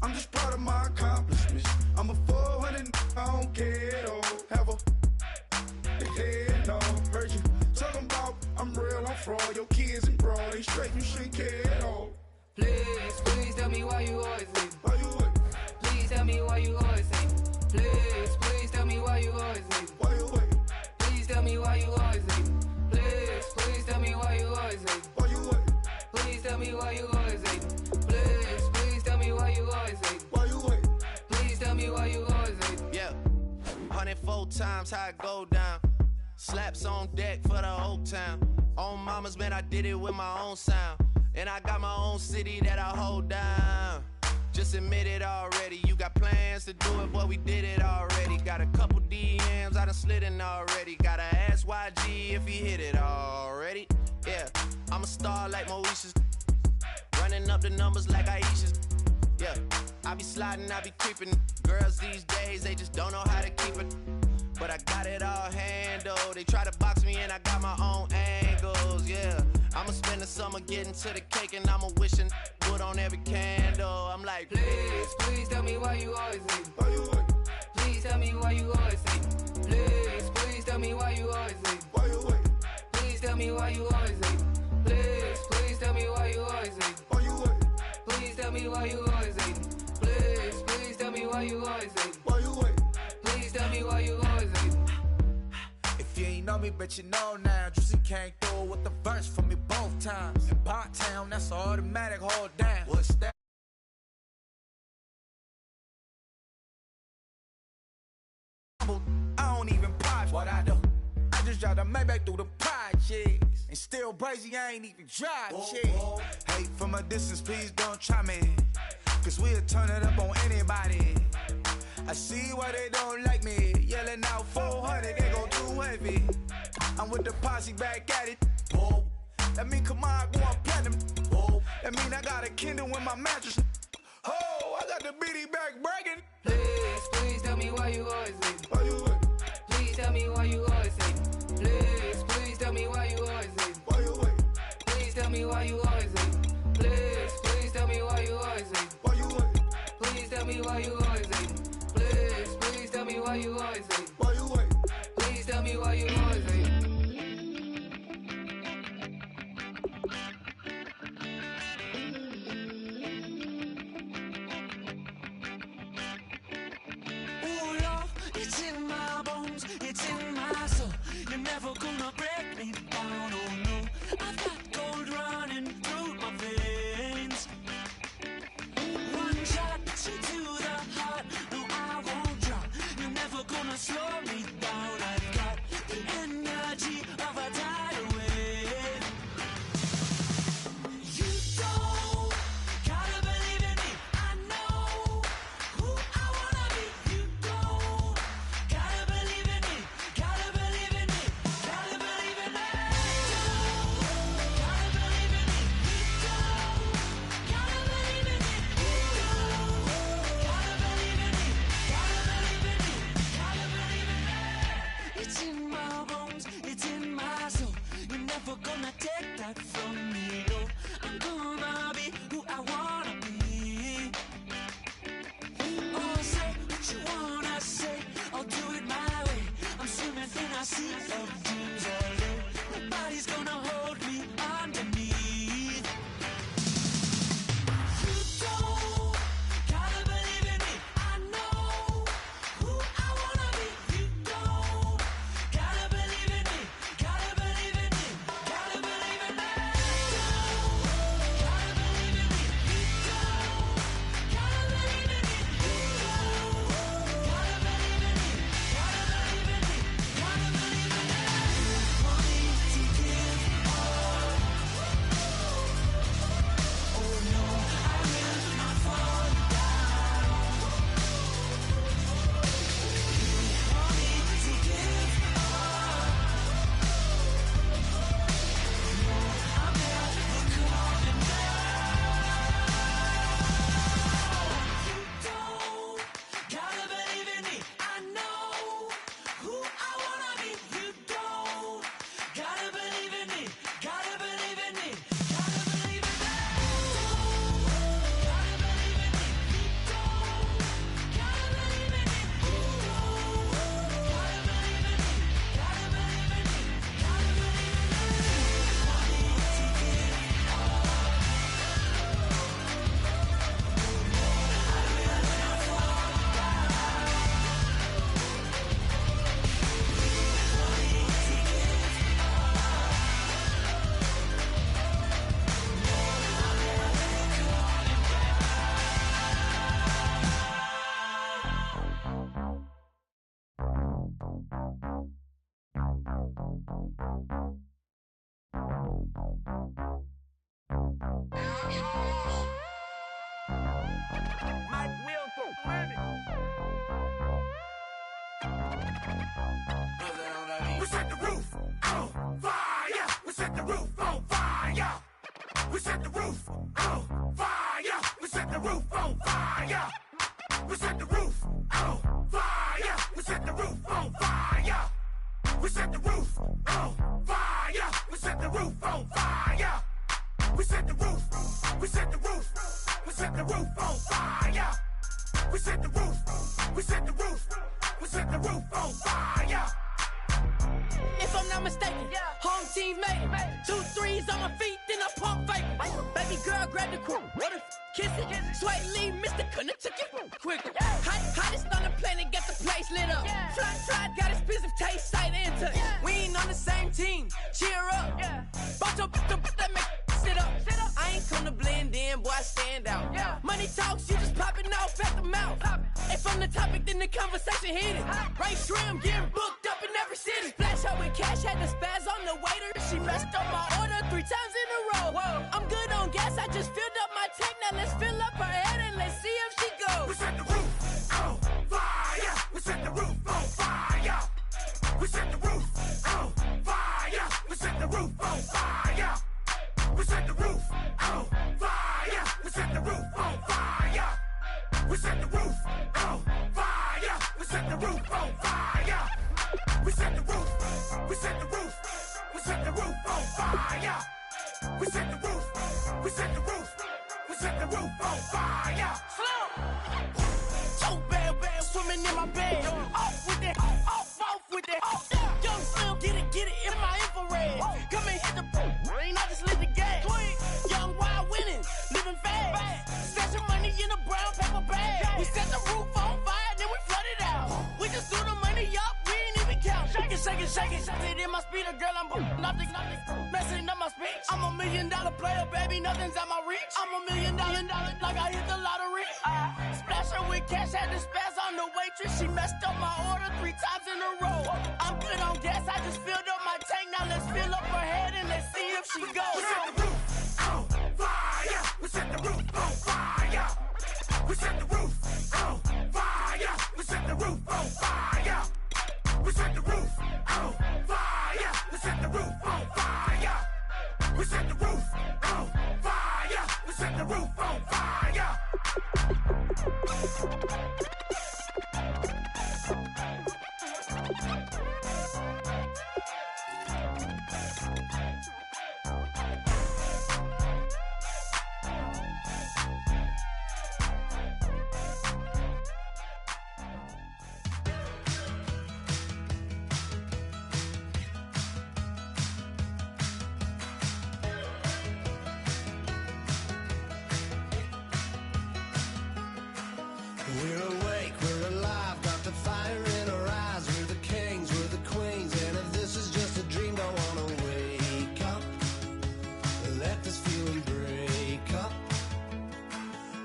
I'm just proud of my accomplishments. I'm a 400, I don't care at all. Have a head, no. Heard you talking about I'm real, I'm fraud. Your kids and broad, they straight, you shouldn't care at all. Please, please tell me why you always leave. Why you wait? Please tell me why you always leave. Please, please tell me why you always leave. Why you wait? Please tell me why you always leave. Please, please tell me why you always leave. Why you wait? Please tell me why you always leave. Please, please tell me why you always leave. Why you wait? Please tell me why you always leave. Yeah, 104 times how it go down. Slaps on deck for the whole town. On mamas, man, I did it with my own sound. And I got my own city that I hold down. Just admit it already. You got plans to do it, boy, we did it already. Got a couple DMs, I done slid in already. Gotta ask YG if he hit it already. Yeah, I'm a star like Moesha's. Running up the numbers like Aisha's. Yeah, I be sliding, I be creeping. Girls these days, they just don't know how to keep it. But I got it all handled. They try to box me in, I got my own angles, yeah. I'ma spend the summer getting to the cake and I'ma wishing wood on every candle. I'm like, Please, please tell me why you always leave. Why you wait? Please tell me why you always leave. Please, please tell me why you always leave. Why you wait? Please tell me why you always leave. Please, please tell me why you always leave. Why you wait? Please tell me why you always leave. Please, please tell me why you always leave. Why you wait? Please tell me why you always leave. If you ain't know me, but you know now. Juicy came through with the verse for me both times. In Bot Town, that's an automatic hold down. What's that? I don't even pause what I do. I just drive the Maybach through the projects. And still crazy, I ain't even drive shit. Hey, from a distance, please don't try me. Cause we'll turn it up on anybody. I see why they don't like me. Yelling out 400, they gon' too heavy. I'm with the posse back at it. Oh, that mean come on, go on platinum. Oh, that mean I got a Kindle in my mattress. Oh, I got the BD back bragging. Please, please tell me why you always leave. Why you wait? Please tell me why you always leave. Please, please tell me why you always leave. Why you wait? Please tell me why you always leave. Please, please tell me why you always leave. Why you wait? Please tell me why you always leave. Please, please tell me why you always leave. Why you wait? Please tell me why you always leave. Oh Lord, it's in my bones, it's in my soul. You're never gonna break me down, oh no. I've got gold running through my veins. One shot to the heart, no I won't drop. You're never gonna slow me down. I've got the We set the roof on fire. We set the roof on fire. We set the roof on fire. We set the roof on fire. We set the roof on fire. We set the roof on fire. We set the roof on fire. We set the roof on fire. We set the roof. We set the roof. We set the roof on fire. We set the roof. We set the roof. We set the roof on fire. If I'm not mistaken, home team made it. 2 3s on my feet, then I pump fake. Baby girl, grab the crew. Kiss it. Sway Lee, Mr. Couldn't took it quicker. Hottest on the planet, got the place lit up. Fly, got expensive taste, sight and touch. We ain't on the same team. Cheer up. Bunch of that make sit up. I ain't come to blend in, boy, I stand out. Money talks, you just popping off at the mouth. If I'm the topic, then the conversation heated. Right shrimp, getting booked up in every city. Splash out with cash, had the spaz on the waiter. She messed up my order 3 times in a row. I'm good on gas, I just filled up my tank. Now let's fill up her head and let's see if she goes. We set the roof on fire. We set the roof on fire. We set the roof on fire. We set the roof on fire. We set the roof on fire. We set the roof on fire. We set the roof on fire. We set the roof on fire. We set the roof. We set the roof. We set the roof on fire. We set the roof. We set the roof. We set the roof on fire. So bad, swimming in my bed. Off with it, off with it. Young Slim, get it in my infrared. Come and hit the rain, I just lit the gas. Young wild winning, living fast. Stashing money in a brown paper bag. We set the roof on fire, then we flood it out. We just threw the money up, we ain't even count. Shake it. It in my speeder, girl, I'm nothing. Messing up my speech. I'm $1 million player, baby, nothing's at my reach. I'm $1 million, like I hit the lottery. Splash her with cash, had the spaz on the waitress. She messed up my order 3 times in a row. I'm good on gas, I just filled up my tank. Now let's fill up her head and let's see if she goes. We set the roof on fire. We set the roof on fire. We set the roof on fire. We set the roof on fire. We set the roof on fire. We set the roof on fire. We set the roof on fire. We set the roof on fire. We're awake, we're alive, got the fire in our eyes. We're the kings, we're the queens, and if this is just a dream, don't wanna wake up. Let this feeling break up.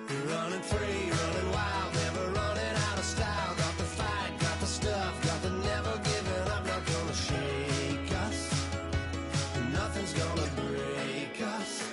We're running free, running wild, never running out of style. Got the fight, got the stuff, got the never giving up. Not gonna shake us, nothing's gonna break us.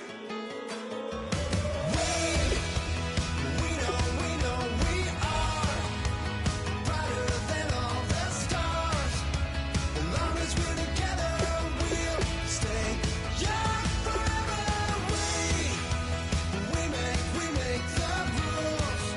We make the rules.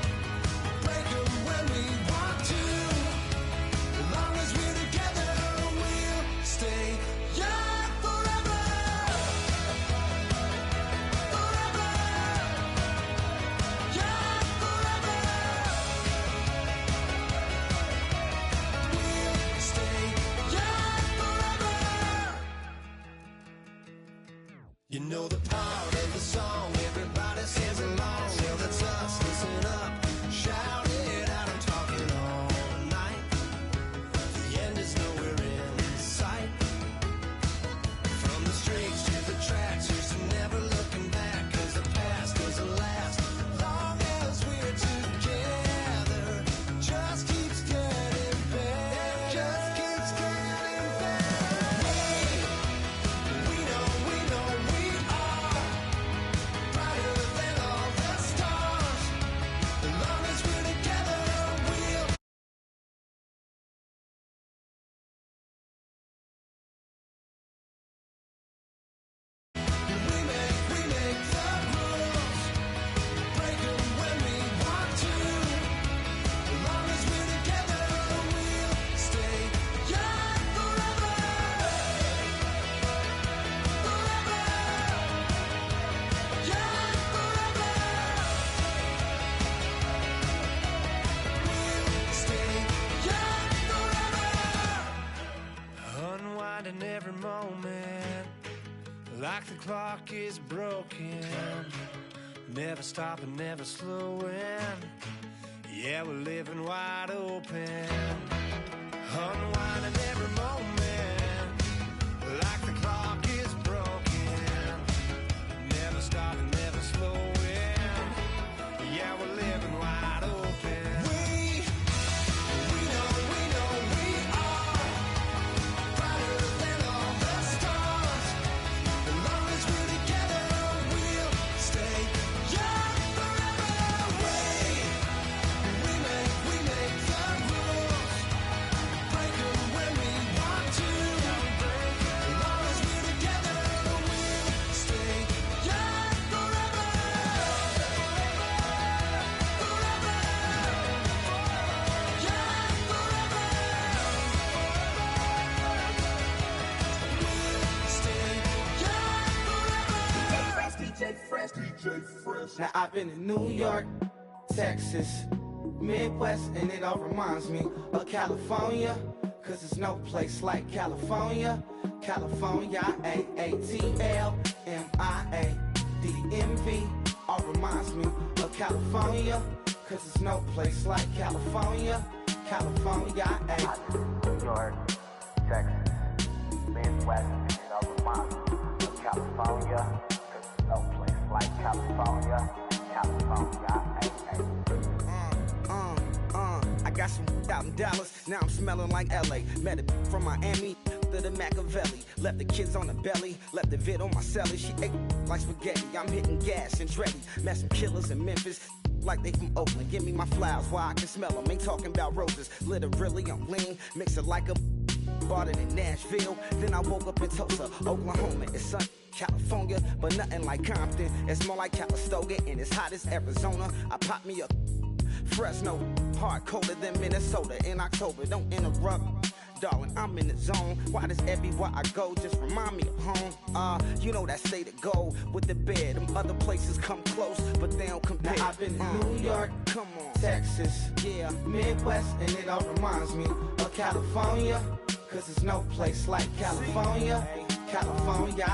like the clock is broken. Never stopping, never slowing. Yeah, we're living wide open. Unwinding every moment. Like the clock is broken. Never stopping, never slowing. Yeah, we're living wide open. We know we are brighter than all the stars. As long as we're together, we'll stay young forever. We make the rules, break them when we want to. As long as we're together, we'll stay young forever. Forever. Young forever. We'll stay young forever. Now I've been in New York, Texas, Midwest, and it all reminds me of California. Cause there's no place like California. California, AATLMIA-DMV. All reminds me of California. Cause there's no place like California. California, New York, Texas, Midwest, and it all reminds me of California. Cause there's no place like California. California, I got some out in Dallas, now I'm smelling like LA. Met a from Miami, to the Machiavelli. Left the kids on the belly, left the vid on my celly. She ate like spaghetti, I'm hitting gas and Dreddy. Met some killers in Memphis, like they from Oakland. Give me my flowers while I can smell them. Ain't talking about roses, literally I'm lean. Mix it like a bought it in Nashville. Then I woke up in Tulsa, Oklahoma. It's sun, California, but nothing like Compton. It's more like Calistoga, and it's hot as Arizona. I pop me a Fresno, hard colder than Minnesota in October. Don't interrupt, darling, I'm in the zone. Why does everywhere I go just remind me of home? You know that say to go with the bed. Them other places come close, but they don't compare. Now I've been in New York, come on, Texas, yeah, Midwest, and it all reminds me of California. Cause there's no place like California. California,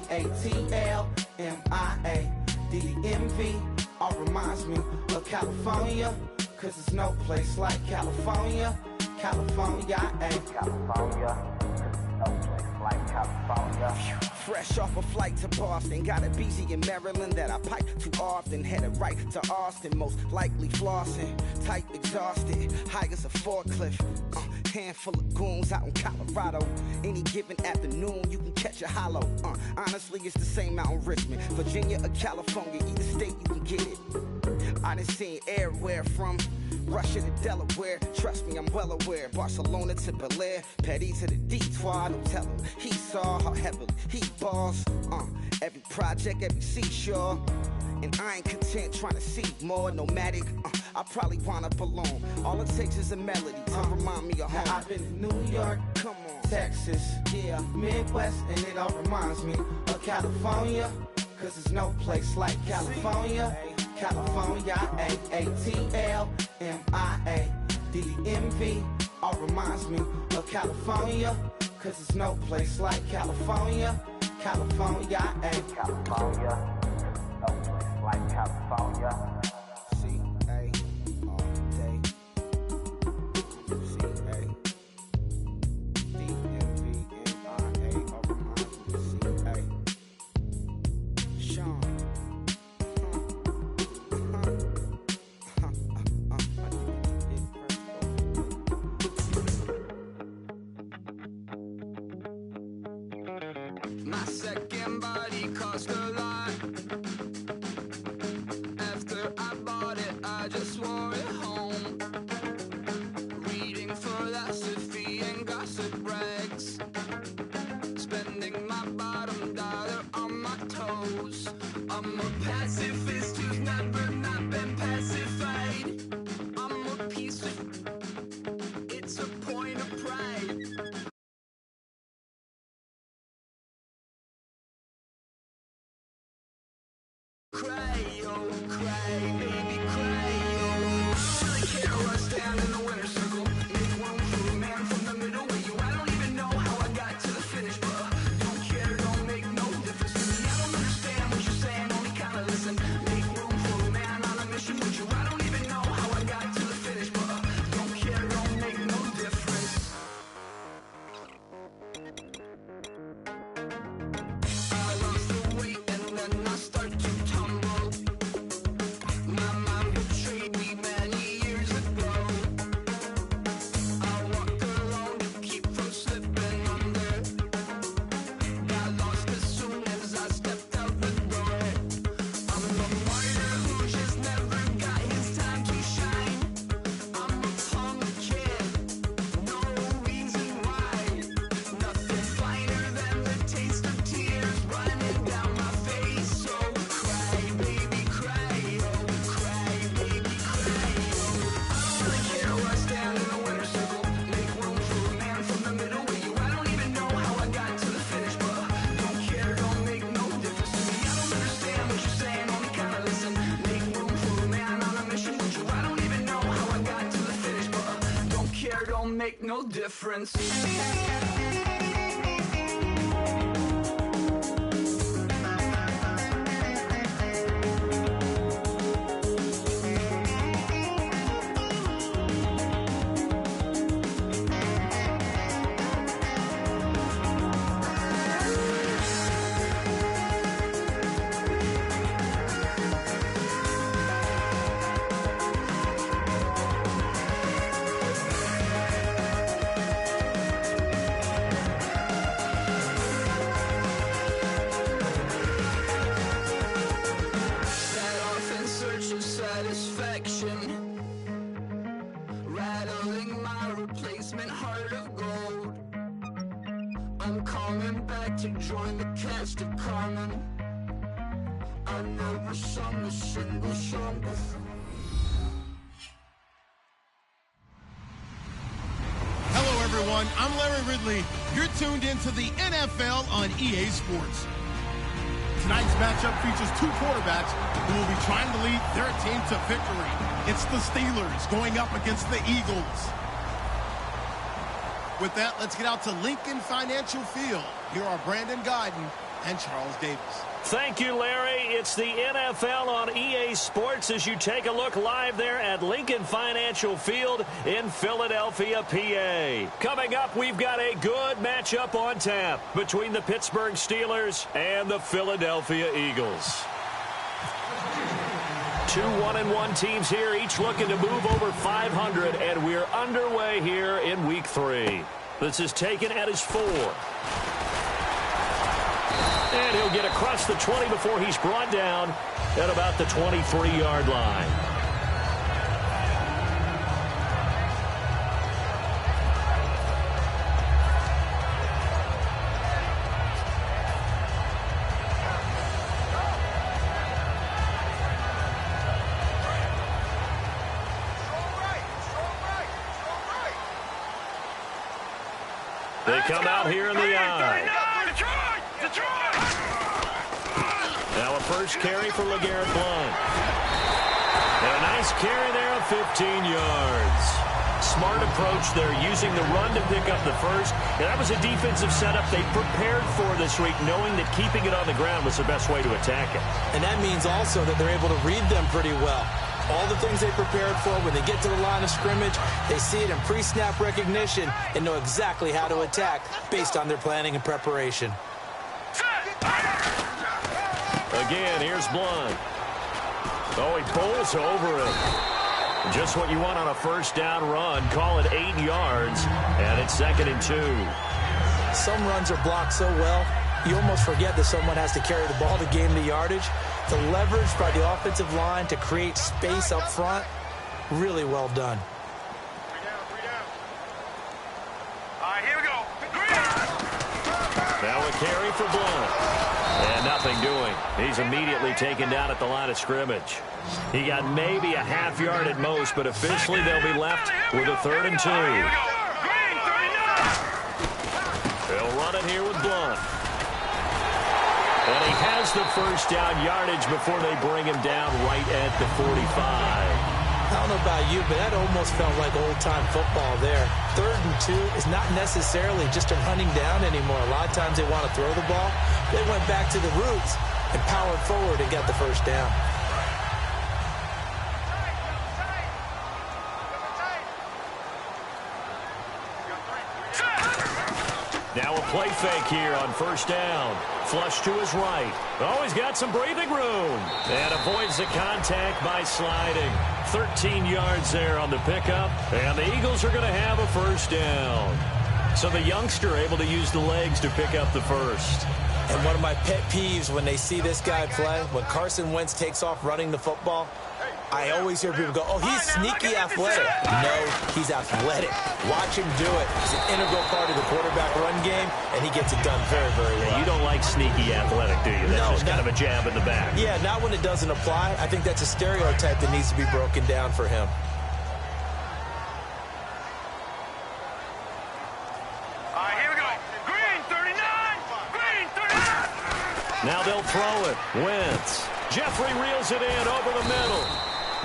AATLMIA-DMV. All reminds me of California. Cause there's no place like California. California, California, no place like California. Fresh off a flight to Boston, got a BZ in Maryland that I pipe too often. Headed right to Austin, most likely flossing. Tight, exhausted, high as a forklift. Handful of goons out in Colorado. Any given afternoon, you can catch a hollow. Honestly, it's the same out in Richmond, Virginia or California. Either state, you can get it. I done seen everywhere from Russia to Delaware. Trust me, I'm well aware. Barcelona to Bel Air, Petty to the Detroit. Don't tell him he saw how heavily he balls. Every project, every seashore. And I ain't content trying to see more nomadic. I probably wind up alone. All it takes is a melody to remind me of home. Now I've been in New York, come on, Texas, yeah, Midwest, and it all reminds me of California. Cause there's no place like California. California, AATLMIA-DMV. All reminds me of California. Cause there's no place like California. California, California, no place like California. C-A all day. C-A D-M-V-N-I-A. All reminds me of C-A. Sean. My second body cost a lot. After I bought it, I just wore it home. Reading philosophy and gossip rags. Spending my bottom dollar on my toes. I'm a pacifist who's never not been pacified. I'm a piece of... It's a point of pride. Cry, oh, cry, baby, cry, oh. Really care where I stand in the winner's circle. Make room for a man from the middle with you. I don't even know how I got to the finish, but don't care, don't make no difference to me. hair don't make no difference. Rattling my replacement heart of gold. I'm coming back to join the cast of Carmen. I never sung a single song before. Hello everyone, I'm Larry Ridley. You're tuned into the NFL on EA Sports. Tonight's matchup features two quarterbacks who will be trying to lead their team to victory. It's the Steelers going up against the Eagles. With that, let's get out to Lincoln Financial Field. Here are Brandon Guyton and Charles Davis. Thank you, Larry. It's the NFL on EA Sports as you take a look live there at Lincoln Financial Field in Philadelphia, PA. Coming up, we've got a good matchup on tap between the Pittsburgh Steelers and the Philadelphia Eagles. Two 1-1 teams here, each looking to move over 500, and we're underway here in Week 3. This is taken at his 4. And he'll get across the 20 before he's brought down at about the 23-yard line. They come out here in the eye. Now a first carry for LeGarrette Blount. And a nice carry there of 15 yards. Smart approach there, using the run to pick up the first. And that was a defensive setup they prepared for this week, knowing that keeping it on the ground was the best way to attack it. And that means also that they're able to read them pretty well. All the things they prepared for, when they get to the line of scrimmage, they see it in pre-snap recognition and know exactly how to attack based on their planning and preparation. Again, here's Blount. Oh, he pulls over it. Just what you want on a first down run. Call it 8 yards, and it's 2nd and 2. Some runs are blocked so well, you almost forget that someone has to carry the ball to gain the yardage. The leverage by the offensive line to create space up front, really well done. All right, here we go. Now a carry for Blount. And nothing doing. He's immediately taken down at the line of scrimmage. He got maybe a half yard at most, but officially they'll be left with a 3rd and 2. They'll run it here with Blount. And he has the first down yardage before they bring him down right at the 45. I don't know about you, but that almost felt like old-time football there. 3rd and 2 is not necessarily just a running down anymore. A lot of times they want to throw the ball. They went back to the roots and powered forward and got the first down. Now a play fake here on first down. Flush to his right. Oh, he's got some breathing room. And avoids the contact by sliding. 13 yards there on the pickup. And the Eagles are going to have a first down. So the youngster able to use the legs to pick up the first. And one of my pet peeves when they see this guy play, when Carson Wentz takes off running the football, I always hear people go, oh, he's sneaky athletic. No, he's athletic. Watch him do it. He's an integral part of the quarterback run game, and he gets it done very, very well. Yeah, you don't like sneaky athletic, do you? That's just kind of a jab in the back. Yeah, not when it doesn't apply. I think that's a stereotype that needs to be broken down for him. All right, here we go. Green 39. Green 39. Now they'll throw it. Wentz. Jeffrey reels it in over the middle.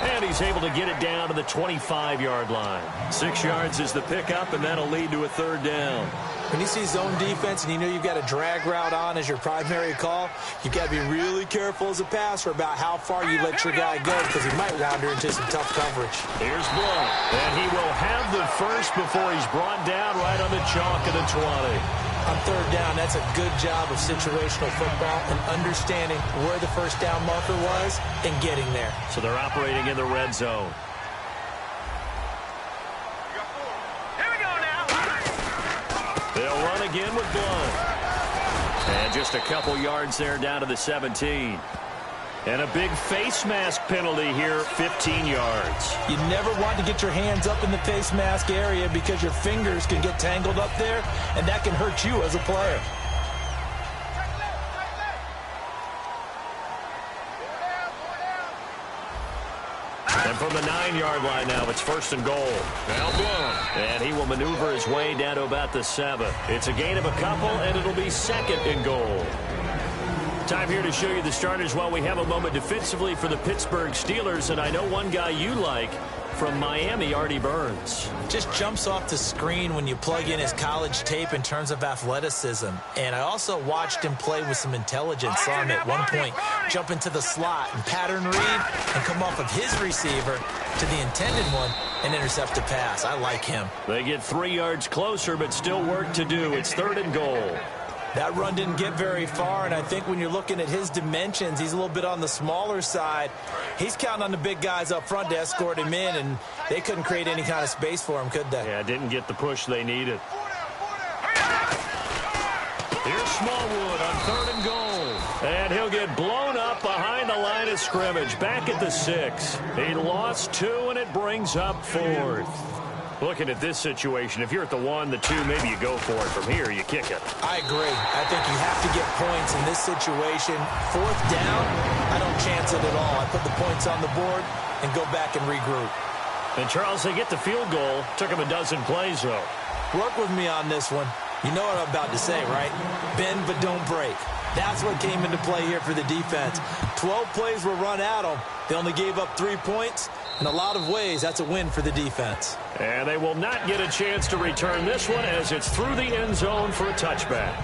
And he's able to get it down to the 25-yard line. 6 yards is the pickup, and that'll lead to a third down. When you see zone defense and you know you've got a drag route on as your primary call, you've got to be really careful as a passer about how far you let your guy go because he might wander into some tough coverage. Here's Blunt, and he will have the first before he's brought down right on the chalk of the 20. On third down, that's a good job of situational football and understanding where the first down marker was and getting there. So they're operating in the red zone. They'll run again with Blunt. And just a couple yards there down to the 17. And a big face mask penalty here, 15 yards. You never want to get your hands up in the face mask area because your fingers can get tangled up there, and that can hurt you as a player. And from the 9-yard line now, it's first and goal. Now Blunt. And he will maneuver his way down to about the 7. It's a gain of a couple, and it'll be second and goal. Time here to show you the starters while we have a moment defensively for the Pittsburgh Steelers. And I know one guy you like from Miami, Artie Burns. Just jumps off the screen when you plug in his college tape in terms of athleticism. And I also watched him play with some intelligence. Saw him at one point jump into the slot and pattern read and come off of his receiver to the intended one and intercept a pass. I like him. They get 3 yards closer, but still work to do. It's third and goal. That run didn't get very far, and I think when you're looking at his dimensions, he's a little bit on the smaller side. He's counting on the big guys up front to escort him in, and they couldn't create any kind of space for him, could they? Yeah, didn't get the push they needed. Here's Smallwood on third and goal. And he'll get blown up behind the line of scrimmage, back at the 6. He lost 2, and it brings up 4th. Looking at this situation, if you're at the 1, the 2, maybe you go for it. From here, you kick it. I agree. I think you have to get points in this situation. 4th down, I don't chance it at all. I put the points on the board and go back and regroup. And, Charles, they get the field goal. Took him a dozen plays, though. Work with me on this one. You know what I'm about to say, right? Bend but don't break. That's what came into play here for the defense. 12 plays were run at them. They only gave up 3 points. In a lot of ways, that's a win for the defense. And they will not get a chance to return this one as it's through the end zone for a touchback.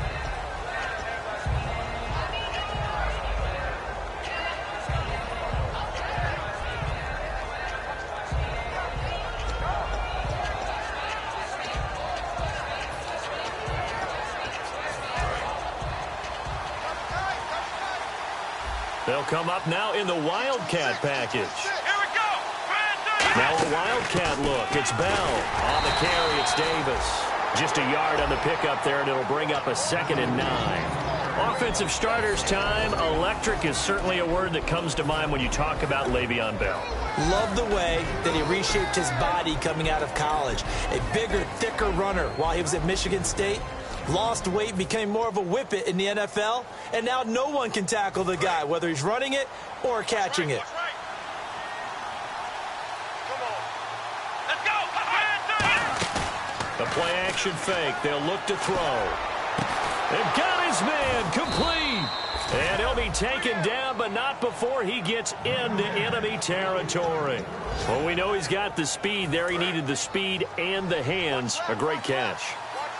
They'll come up now in the Wildcat package. Now a Wildcat look. It's Bell. On the carry, it's Davis. Just a yard on the pickup there, and it'll bring up a 2nd and 9. Offensive starters time. Electric is certainly a word that comes to mind when you talk about Le'Veon Bell. Love the way that he reshaped his body coming out of college. A bigger, thicker runner while he was at Michigan State. Lost weight, became more of a whippet in the NFL, and now no one can tackle the guy, whether he's running it or catching it. The play-action fake. They'll look to throw. They've got his man complete. And he'll be taken down, but not before he gets into enemy territory. Well, we know he's got the speed there. He needed the speed and the hands. A great catch.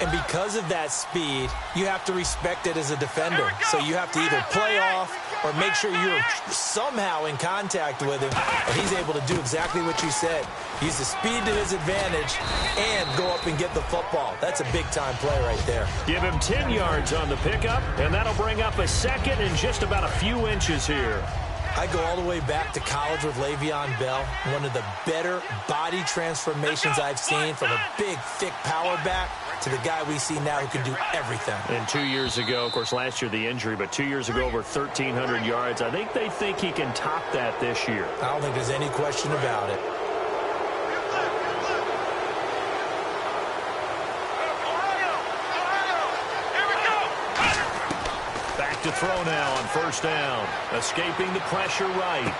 And because of that speed, you have to respect it as a defender. So you have to either play off or make sure you're somehow in contact with him. And he's able to do exactly what you said. Use the speed to his advantage and go up and get the football. That's a big-time play right there. Give him 10 yards on the pickup, and that'll bring up a 2nd and just about a few inches here. I go all the way back to college with Le'Veon Bell. One of the better body transformations I've seen, from a big, thick power back to the guy we see now who can do everything. And 2 years ago, of course, last year the injury, but 2 years ago over 1,300 yards. I think they think he can top that this year. I don't think there's any question about it. To throw now on first down. Escaping the pressure right.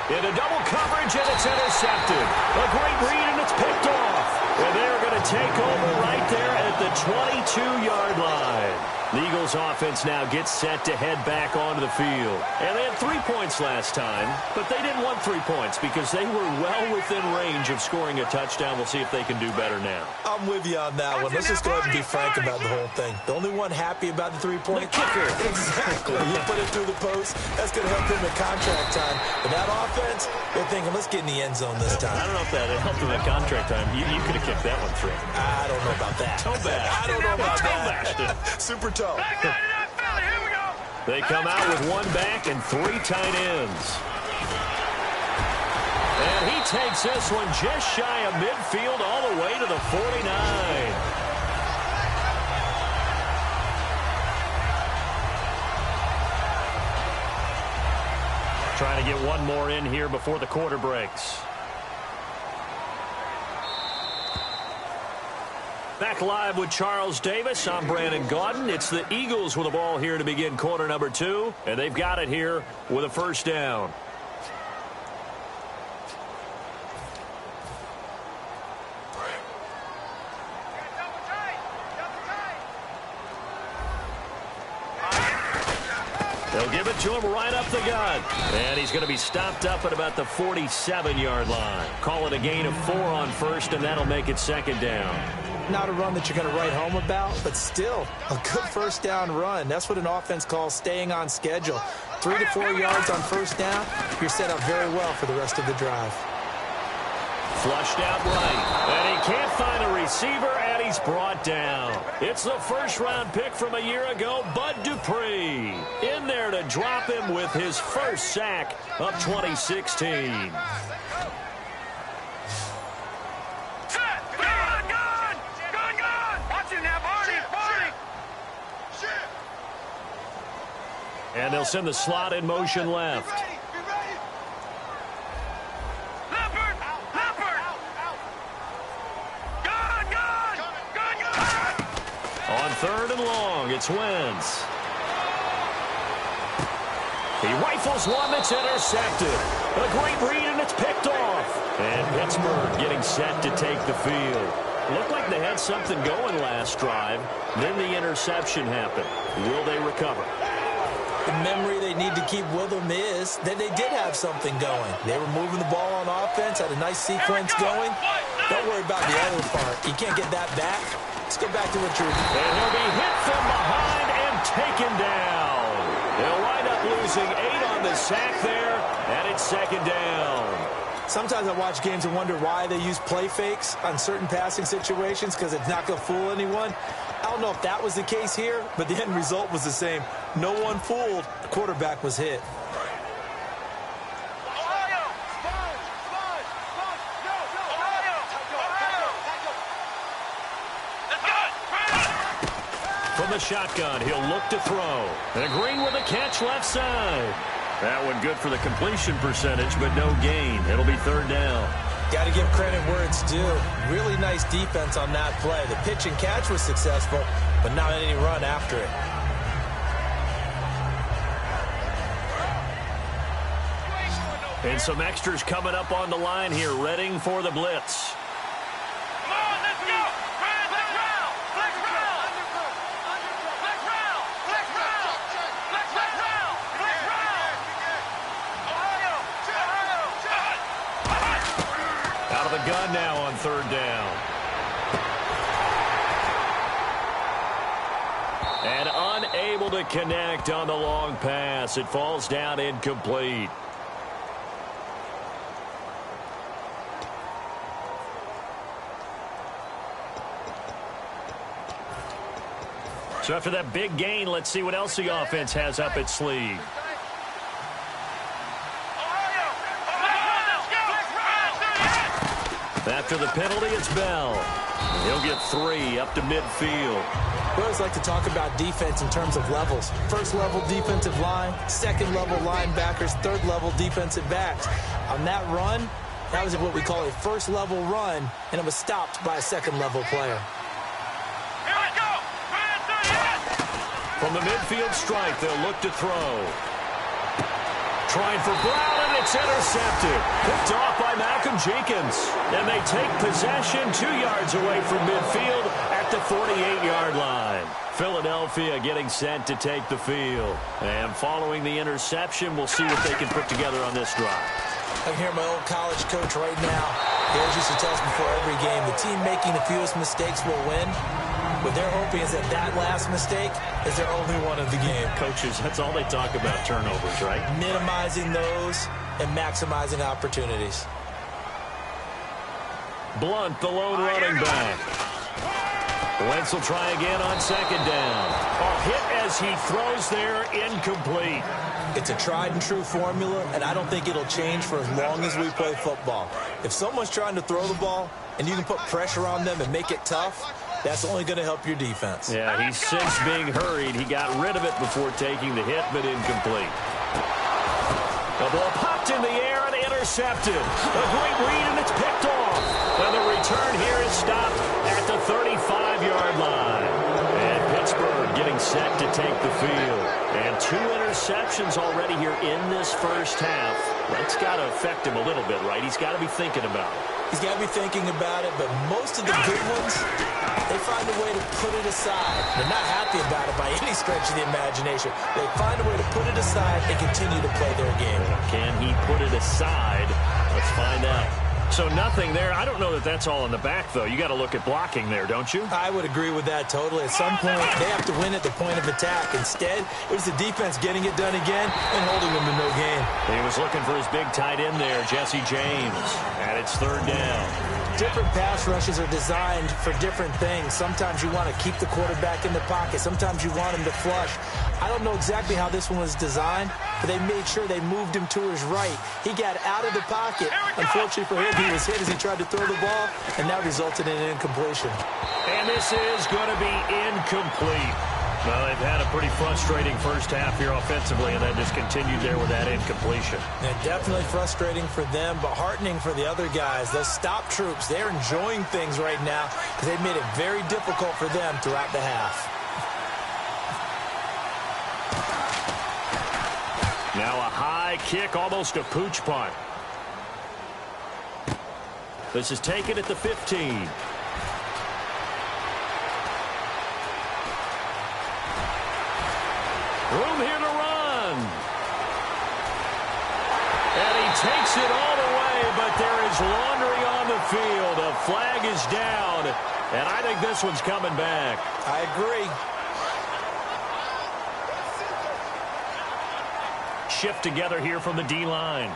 In a double coverage, and it's intercepted. A great read, and it's picked off. And they're going to take over right there at the 22-yard line. The Eagles offense now gets set to head back onto the field. And they had 3 points last time, but they didn't want 3 points because they were well within range of scoring a touchdown. We'll see if they can do better now. I'm with you on that one. Let's just go ahead and be frank about the whole thing. The only one happy about the 3-point kicker. Exactly. You put it through the post. That's going to help him at contract time. But that offense, they're thinking, let's get in the end zone this time. I don't know if that helped him at contract time. You could have kicked that one through. I don't know about that. Toe bash. I don't know about that. Super toe. They come out with 1 back and 3 tight ends. And he takes this one just shy of midfield all the way to the 49. Trying to get one more in here before the quarter breaks. Back live with Charles Davis. I'm Brandon Gaudin. It's the Eagles with the ball here to begin quarter number 2. And they've got it here with a first down. They'll give it to him right up the gut. And he's going to be stopped up at about the 47-yard line. Call it a gain of 4 on first, and that'll make it second down. Not a run that you're going to write home about, but still a good first down run. That's what an offense calls staying on schedule. 3 to 4 yards on first down, you're set up very well for the rest of the drive. Flushed out right, and he can't find a receiver, and he's brought down. It's the first-round pick from a year ago, Bud Dupree. In there to drop him with his first sack of 2016. And they'll send the slot in motion left. On 3rd and long, it's Wentz. He rifles one that's intercepted. A great read, and it's picked off. And Pittsburgh getting set to take the field. Looked like they had something going last drive. Then the interception happened. Will they recover? The memory they need to keep with them is that they did have something going. They were moving the ball on offense, had a nice sequence going. Don't worry about the other part. You can't get that back. Let's go back to what you're doing. And he'll be hit from behind and taken down. They'll wind up losing 8 on the sack there, and it's second down. Sometimes I watch games and wonder why they use play fakes on certain passing situations because it's not going to fool anyone. I don't know if that was the case here, but the end result was the same. No one fooled. The quarterback was hit. From the shotgun, he'll look to throw. And Green with a catch left side. That one good for the completion percentage, but no gain. It'll be 3rd down. Got to give credit where it's due. Really nice defense on that play. The pitch and catch was successful, but not any run after it. And some extras coming up on the line here, readying for the blitz. Out of the gun now on 3rd down. And unable to connect on the long pass. It falls down incomplete. So after that big gain, let's see what else the offense has up its sleeve. After the penalty, it's Bell. He'll get 3 up to midfield. We always like to talk about defense in terms of levels. First level defensive line, second level linebackers, third level defensive backs. On that run, that was what we call a first level run, and it was stopped by a second level player. From the midfield strike, they'll look to throw. Trying for Brown, and it's intercepted. Picked off by Malcolm Jenkins. And they take possession 2 yards away from midfield at the 48-yard line. Philadelphia getting set to take the field. And following the interception, we'll see what they can put together on this drive. I can hear my old college coach right now. He always used to tell us before every game, the team making the fewest mistakes will win. What they're hoping is that last mistake is their only one of the game. Coaches, that's all they talk about, turnovers, right? Minimizing those and maximizing opportunities. Blunt, the lone running back. Wentz will try again on second down. A hit as he throws there, incomplete. It's a tried and true formula, and I don't think it'll change for as long as we play football. If someone's trying to throw the ball and you can put pressure on them and make it tough, that's only going to help your defense. Yeah, he's since being hurried. He got rid of it before taking the hit, but incomplete. The ball popped in the air and intercepted. A great read, and it's picked off. And the return here is stopped at the 35-yard line. And Pittsburgh getting set to take the field. And 2 interceptions already here in this first half. That's got to affect him a little bit, right? He's got to be thinking about it. He's got to be thinking about it, but most of the good ones, they find a way to put it aside. They're not happy about it by any stretch of the imagination. They find a way to put it aside and continue to play their game. Can he put it aside? Let's find out. So nothing there. I don't know that that's all in the back, though. You got to look at blocking there, don't you? I would agree with that totally. At some point, they have to win at the point of attack. Instead, it was the defense getting it done again and holding them to no gain. He was looking for his big tight end there, Jesse James. And it's third down. Different pass rushes are designed for different things. Sometimes you want to keep the quarterback in the pocket. Sometimes you want him to flush. I don't know exactly how this one was designed, but they made sure they moved him to his right. He got out of the pocket. Unfortunately for him, he was hit as he tried to throw the ball, and that resulted in an incompletion. And this is going to be incomplete. Well, they've had a pretty frustrating first half here offensively, and that just continued there with that incompletion. And definitely frustrating for them, but heartening for the other guys. Those stop troops, they're enjoying things right now because they've made it very difficult for them throughout the half. Now a high kick, almost a pooch punt. This is taken at the 15. Room here to run. And he takes it all the way, but there is laundry on the field. A flag is down, and I think this one's coming back. I agree. Shift together here from the D-line.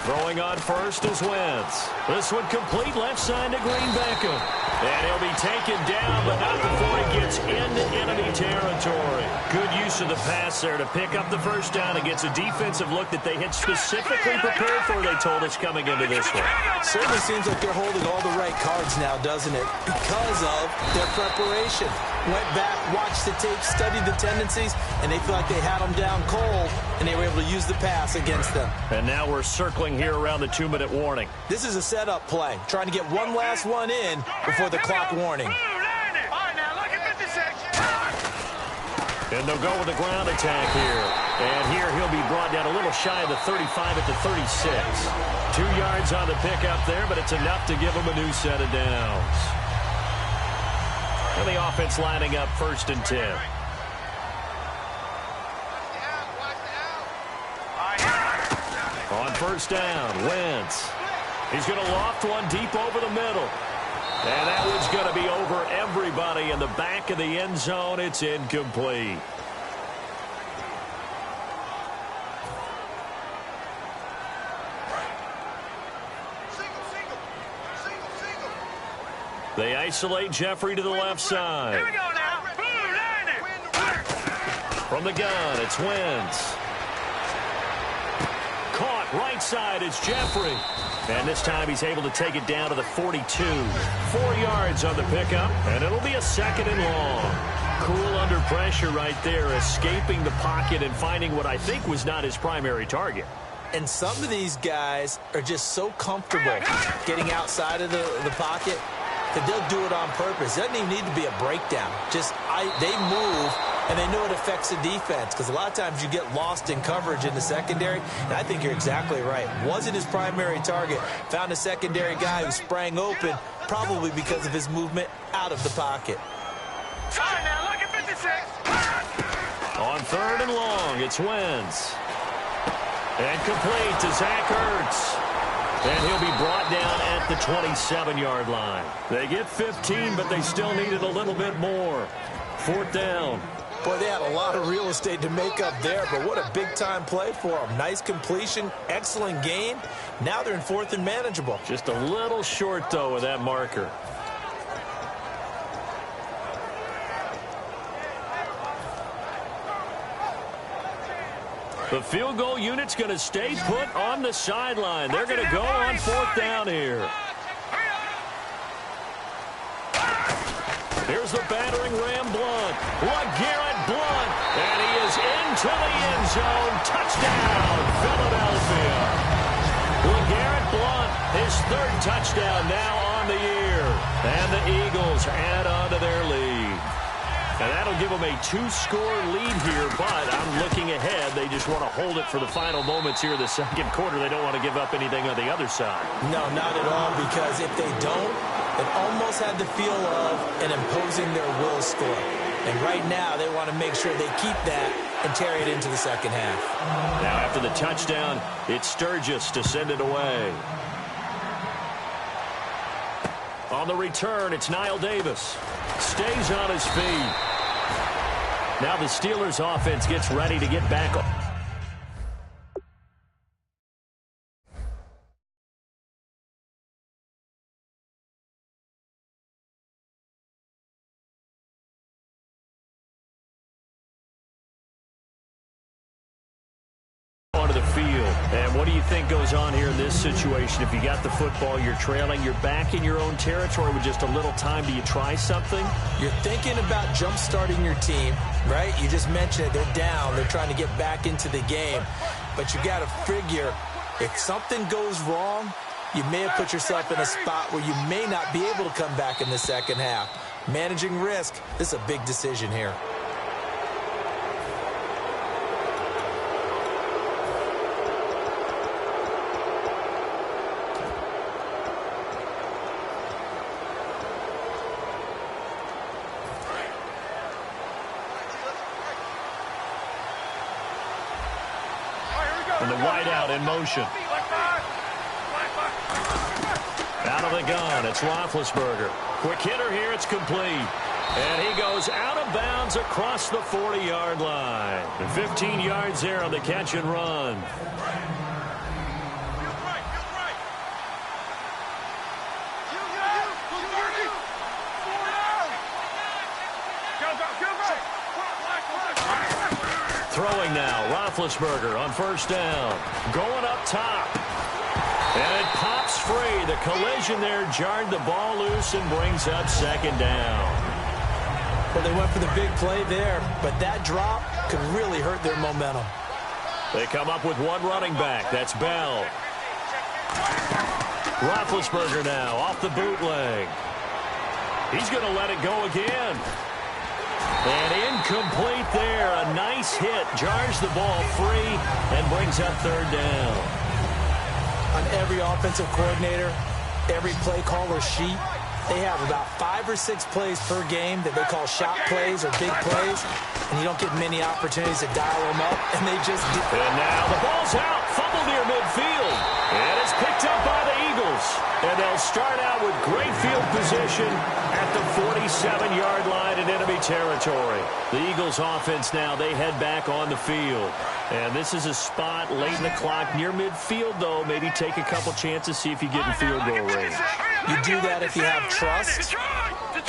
Throwing on first is Wentz. This one complete left side to Green Beckham. And he'll be taken down, but not before he gets into enemy territory. Good use of the pass there to pick up the first down and gets a defensive look that they had specifically prepared for, they told us, coming into this one. Certainly seems like they're holding all the right cards now, doesn't it? Because of their preparation. Went back, watched the tape, studied the tendencies, and they feel like they had them down cold, and they were able to use the pass against them. And now we're circling here around the 2-minute warning. This is a setup play, trying to get one last one in before the clock warning. And they'll go with the ground attack here. And here he'll be brought down a little shy of the 35 at the 36. 2 yards on the pickup there, but it's enough to give him a new set of downs. And the offense lining up 1st and 10. On first down, Wentz. He's going to loft one deep over the middle. And that one's going to be over everybody in the back of the end zone. It's incomplete. They isolate Jeffrey to the left side. Here we go now. Boom, landed. From the gun, it's Wentz. Caught right side, it's Jeffrey. And this time he's able to take it down to the 42. 4 yards on the pickup, and it'll be a 2nd and long. Cool under pressure right there, escaping the pocket and finding what I think was not his primary target. And some of these guys are just so comfortable getting outside of the pocket. that they'll do it on purpose. It doesn't even need to be a breakdown. Just they move, and they know it affects the defense because a lot of times you get lost in coverage in the secondary, and I think you're exactly right. Wasn't his primary target. Found a secondary guy who sprang open, probably because of his movement out of the pocket. All right, now, look at 56. On 3rd and long, it's Wentz. And complete to Zach Ertz. And he'll be brought down at the 27-yard line. They get 15, but they still needed a little bit more. 4th down. Boy, they had a lot of real estate to make up there, but what a big-time play for them. Nice completion, excellent gain. Now they're in 4th and manageable. Just a little short, though, with that marker. The field goal unit's going to stay put on the sideline. They're going to go on 4th down here. Here's the battering ram Blunt. LeGarrette Blunt. And he is into the end zone. Touchdown, Philadelphia. LeGarrette Blunt, his 3rd touchdown now on the year. And the Eagles add on to their lead. And that'll give them a 2-score lead here, but I'm looking ahead. They just want to hold it for the final moments here in the 2nd quarter. They don't want to give up anything on the other side. No, not at all, because if they don't, it almost had the feel of an imposing their will score. And right now, they want to make sure they keep that and carry it into the 2nd half. Now after the touchdown, it's Sturgis to send it away. On the return, it's Niall Davis. Stays on his feet. Now the Steelers offense gets ready to get back. Onto the field. And what do you think goes on here in this situation? If you got the football, you're trailing, you're back in your own territory with just a little time. Do you try something? You're thinking about jump-starting your team, right? You just mentioned it. They're down. They're trying to get back into the game. But you got to figure, if something goes wrong, you may have put yourself in a spot where you may not be able to come back in the 2nd half. Managing risk, this is a big decision here. And the wideout in motion. Out of the gun, it's Roethlisberger. Quick hitter here, it's complete. And he goes out of bounds across the 40-yard line. And 15 yards there on the catch and run. Throwing now, Roethlisberger on 1st down. Going up top. And it pops free. The collision there jarred the ball loose and brings up 2nd down. Well, they went for the big play there, but that drop could really hurt their momentum. They come up with one running back. That's Bell. Roethlisberger now off the bootleg. He's going to let it go again. And incomplete there. A nice hit. Jars the ball free and brings up 3rd down. On every offensive coordinator, every play caller sheet, they have about 5 or 6 plays per game that they call shot plays or big plays, and you don't get many opportunities to dial them up, and they just do. And now the ball's out. Fumble near midfield. And it's picked up by the Eagles. And they'll start out with great field position at the 47-yard line in enemy territory. The Eagles offense now, they head back on the field. And this is a spot late in the clock near midfield, though. Maybe take a couple chances, see if you get in field goal range. You do that if you have trust.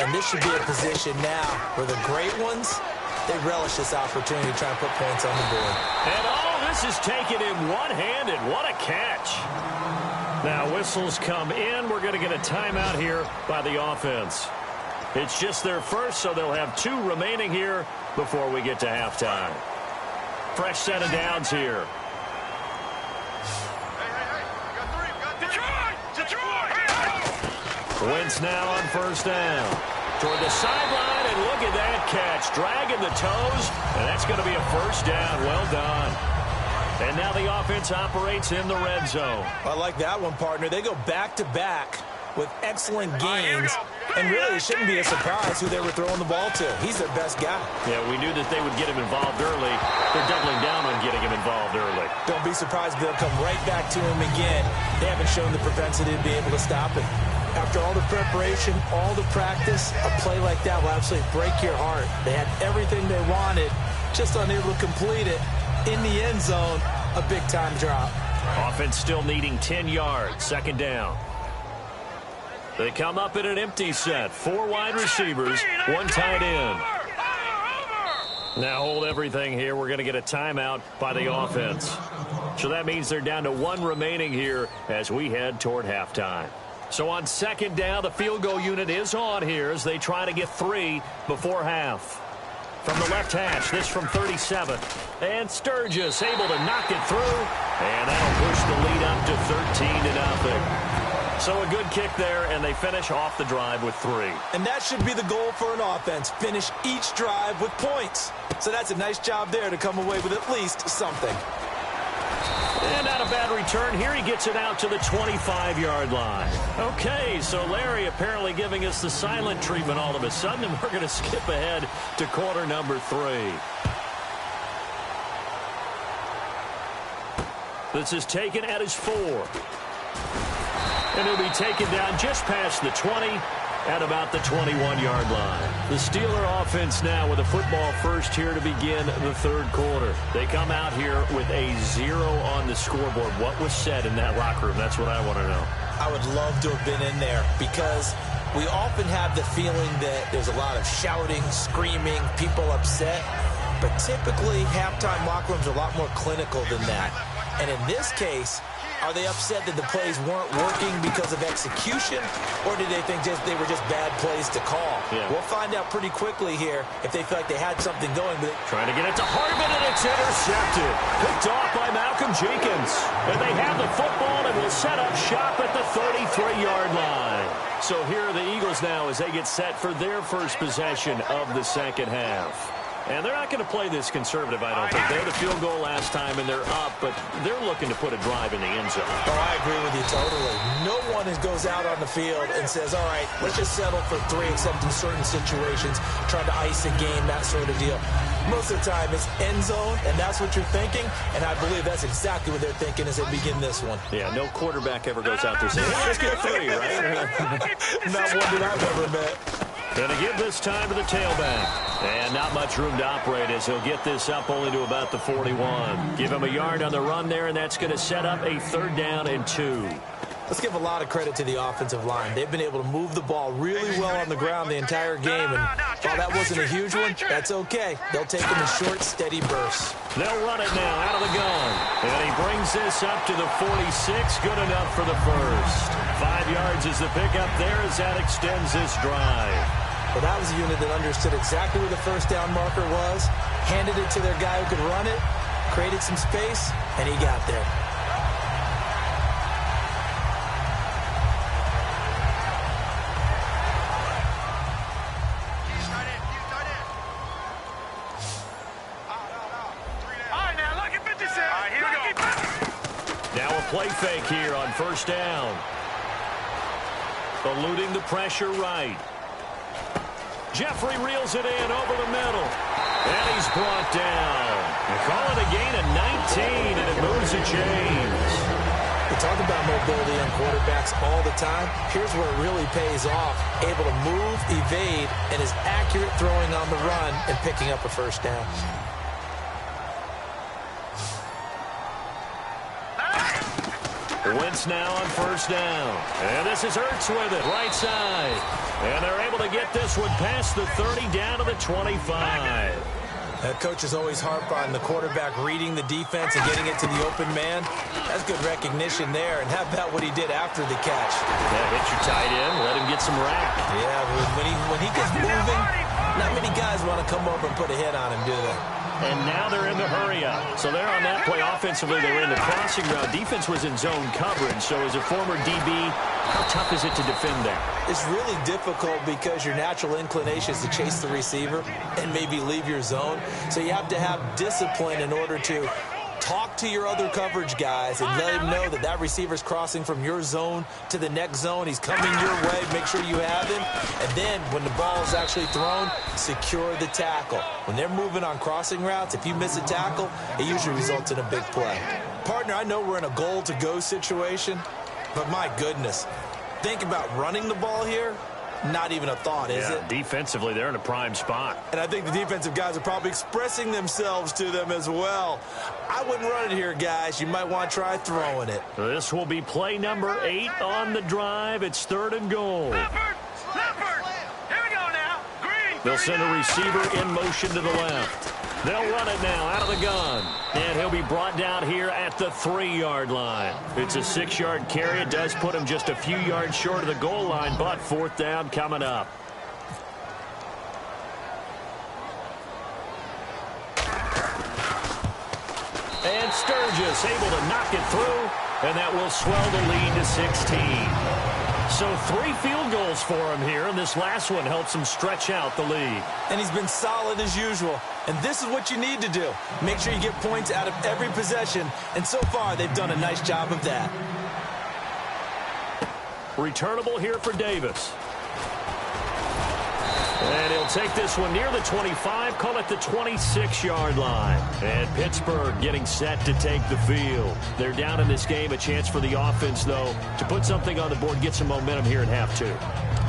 And this should be a position now where the great ones, they relish this opportunity to try and put points on the board. And all this is taken in one-handed. What a catch. Now whistles come in. We're going to get a timeout here by the offense. It's just their first, so they'll have 2 remaining here before we get to halftime. Fresh set of downs here. Wentz now on first down. Toward the sideline, and look at that catch. Dragging the toes, and that's going to be a first down. Well done. And now the offense operates in the red zone. I like that one, partner. They go back-to-back with excellent gains. And really, it shouldn't be a surprise who they were throwing the ball to. He's their best guy. Yeah, we knew that they would get him involved early. They're doubling down on getting him involved early. Don't be surprised if they'll come right back to him again. They haven't shown the propensity to be able to stop him. After all the preparation, all the practice, a play like that will absolutely break your heart. They had everything they wanted, just unable to complete it. In the end zone, a big-time drop. Offense still needing 10 yards, second down. They come up in an empty set. 4 wide receivers, 1 tight end. Now hold everything here. We're going to get a timeout by the offense. So that means they're down to 1 remaining here as we head toward halftime. So on second down, the field goal unit is on here as they try to get 3 before half. From the left hash, this from 37. And Sturgis able to knock it through. And that'll push the lead up to 13-0. So a good kick there, and they finish off the drive with 3. And that should be the goal for an offense. Finish each drive with points. So that's a nice job there to come away with at least something. And not a bad return. Here he gets it out to the 25-yard line. Okay, so Larry apparently giving us the silent treatment all of a sudden, and we're going to skip ahead to quarter number 3. This is taken at his 4. And he'll be taken down just past the 20 at about the 21-yard line. The Steeler offense now with a football first here to begin the third quarter. They come out here with a 0 on the scoreboard. What was said in that locker room? That's what I want to know. I would love to have been in there because we often have the feeling that there's a lot of shouting, screaming, people upset. But typically, halftime locker rooms are a lot more clinical than that. And in this case, are they upset that the plays weren't working because of execution, or did they think they were just bad plays to call? Yeah. We'll find out pretty quickly here if they feel like they had something going. But trying to get it to Hartman, and it's intercepted. Picked off by Malcolm Jenkins. And they have the football and will set up shop at the 33-yard line. So here are the Eagles now as they get set for their first possession of the second half. And they're not going to play this conservative, I don't think. They had a field goal last time, and they're up, but they're looking to put a drive in the end zone. Oh, I agree with you totally. No one goes out on the field and says, all right, let's just settle for 3 except in certain situations, trying to ice a game, that sort of deal. Most of the time, it's end zone, and that's what you're thinking, and I believe that's exactly what they're thinking as they begin this one. Yeah, no quarterback ever goes out there saying, let's get 3, right? Not one that I've ever met. Going to give this time to the tailback. And not much room to operate as he'll get this up only to about the 41. Give him a yard on the run there, and that's going to set up a 3rd down and 2. Let's give a lot of credit to the offensive line. They've been able to move the ball really well on the ground the entire game. And while that wasn't a huge one, that's okay. They'll take them in short, steady bursts. They'll run it now out of the gun. And he brings this up to the 46. Good enough for the first. 5 yards is the pickup there as that extends this drive. Well, that was a unit that understood exactly where the first down marker was, handed it to their guy who could run it, created some space, and he got there. Now a play fake here on first down. Eluding the pressure right. Jeffrey reels it in over the middle. And he's brought down. They call it a gain of 19, and it moves the chains. We talk about mobility on quarterbacks all the time. Here's where it really pays off. Able to move, evade, and is accurate throwing on the run and picking up a first down. Wentz now on first down. And this is Ertz with it, right side. And they're able to get this one past the 30 down to the 25. That coach is always harp on the quarterback reading the defense and getting it to the open man. That's good recognition there. And how about what he did after the catch? Yeah, hit your tight end, let him get some rap. Yeah, when he gets moving, not many guys want to come over and put a hit on him, do they? And now they're in the hurry-up. So they're on that play offensively. They were in the crossing route. Defense was in zone coverage. So as a former DB, How tough is it to defend that? It's really difficult because your natural inclination is to chase the receiver and maybe leave your zone. So you have to have discipline in order to talk to your other coverage guys and let him know that that receiver's crossing from your zone to the next zone. He's coming your way. Make sure you have him. And then when the ball is actually thrown, secure the tackle. When they're moving on crossing routes, if you miss a tackle, it usually results in a big play. Partner, I know we're in a goal-to-go situation, but my goodness, think about running the ball here. Not even a thought, is it? Defensively, they're in a prime spot. And I think the defensive guys are probably expressing themselves to them as well. I wouldn't run it here, guys. You might want to try throwing it. This will be play number 8 on the drive. It's 3rd and goal. Leopard! Here we go now. Green! They'll send a receiver in motion to the left. They'll run it now out of the gun. And he'll be brought down here at the 3-yard line. It's a 6-yard carry. It does put him just a few yards short of the goal line, but 4th down coming up. And Sturgis able to knock it through, and that will swell the lead to 16. So 3 field goals for him here, and this last one helps him stretch out the lead. And he's been solid as usual. And this is what you need to do. Make sure you get points out of every possession. And so far, they've done a nice job of that. Returnable here for Davis. And he'll take this one near the 25, call it the 26-yard line. And Pittsburgh getting set to take the field. They're down in this game. A chance for the offense, though, to put something on the board, get some momentum here in half 2.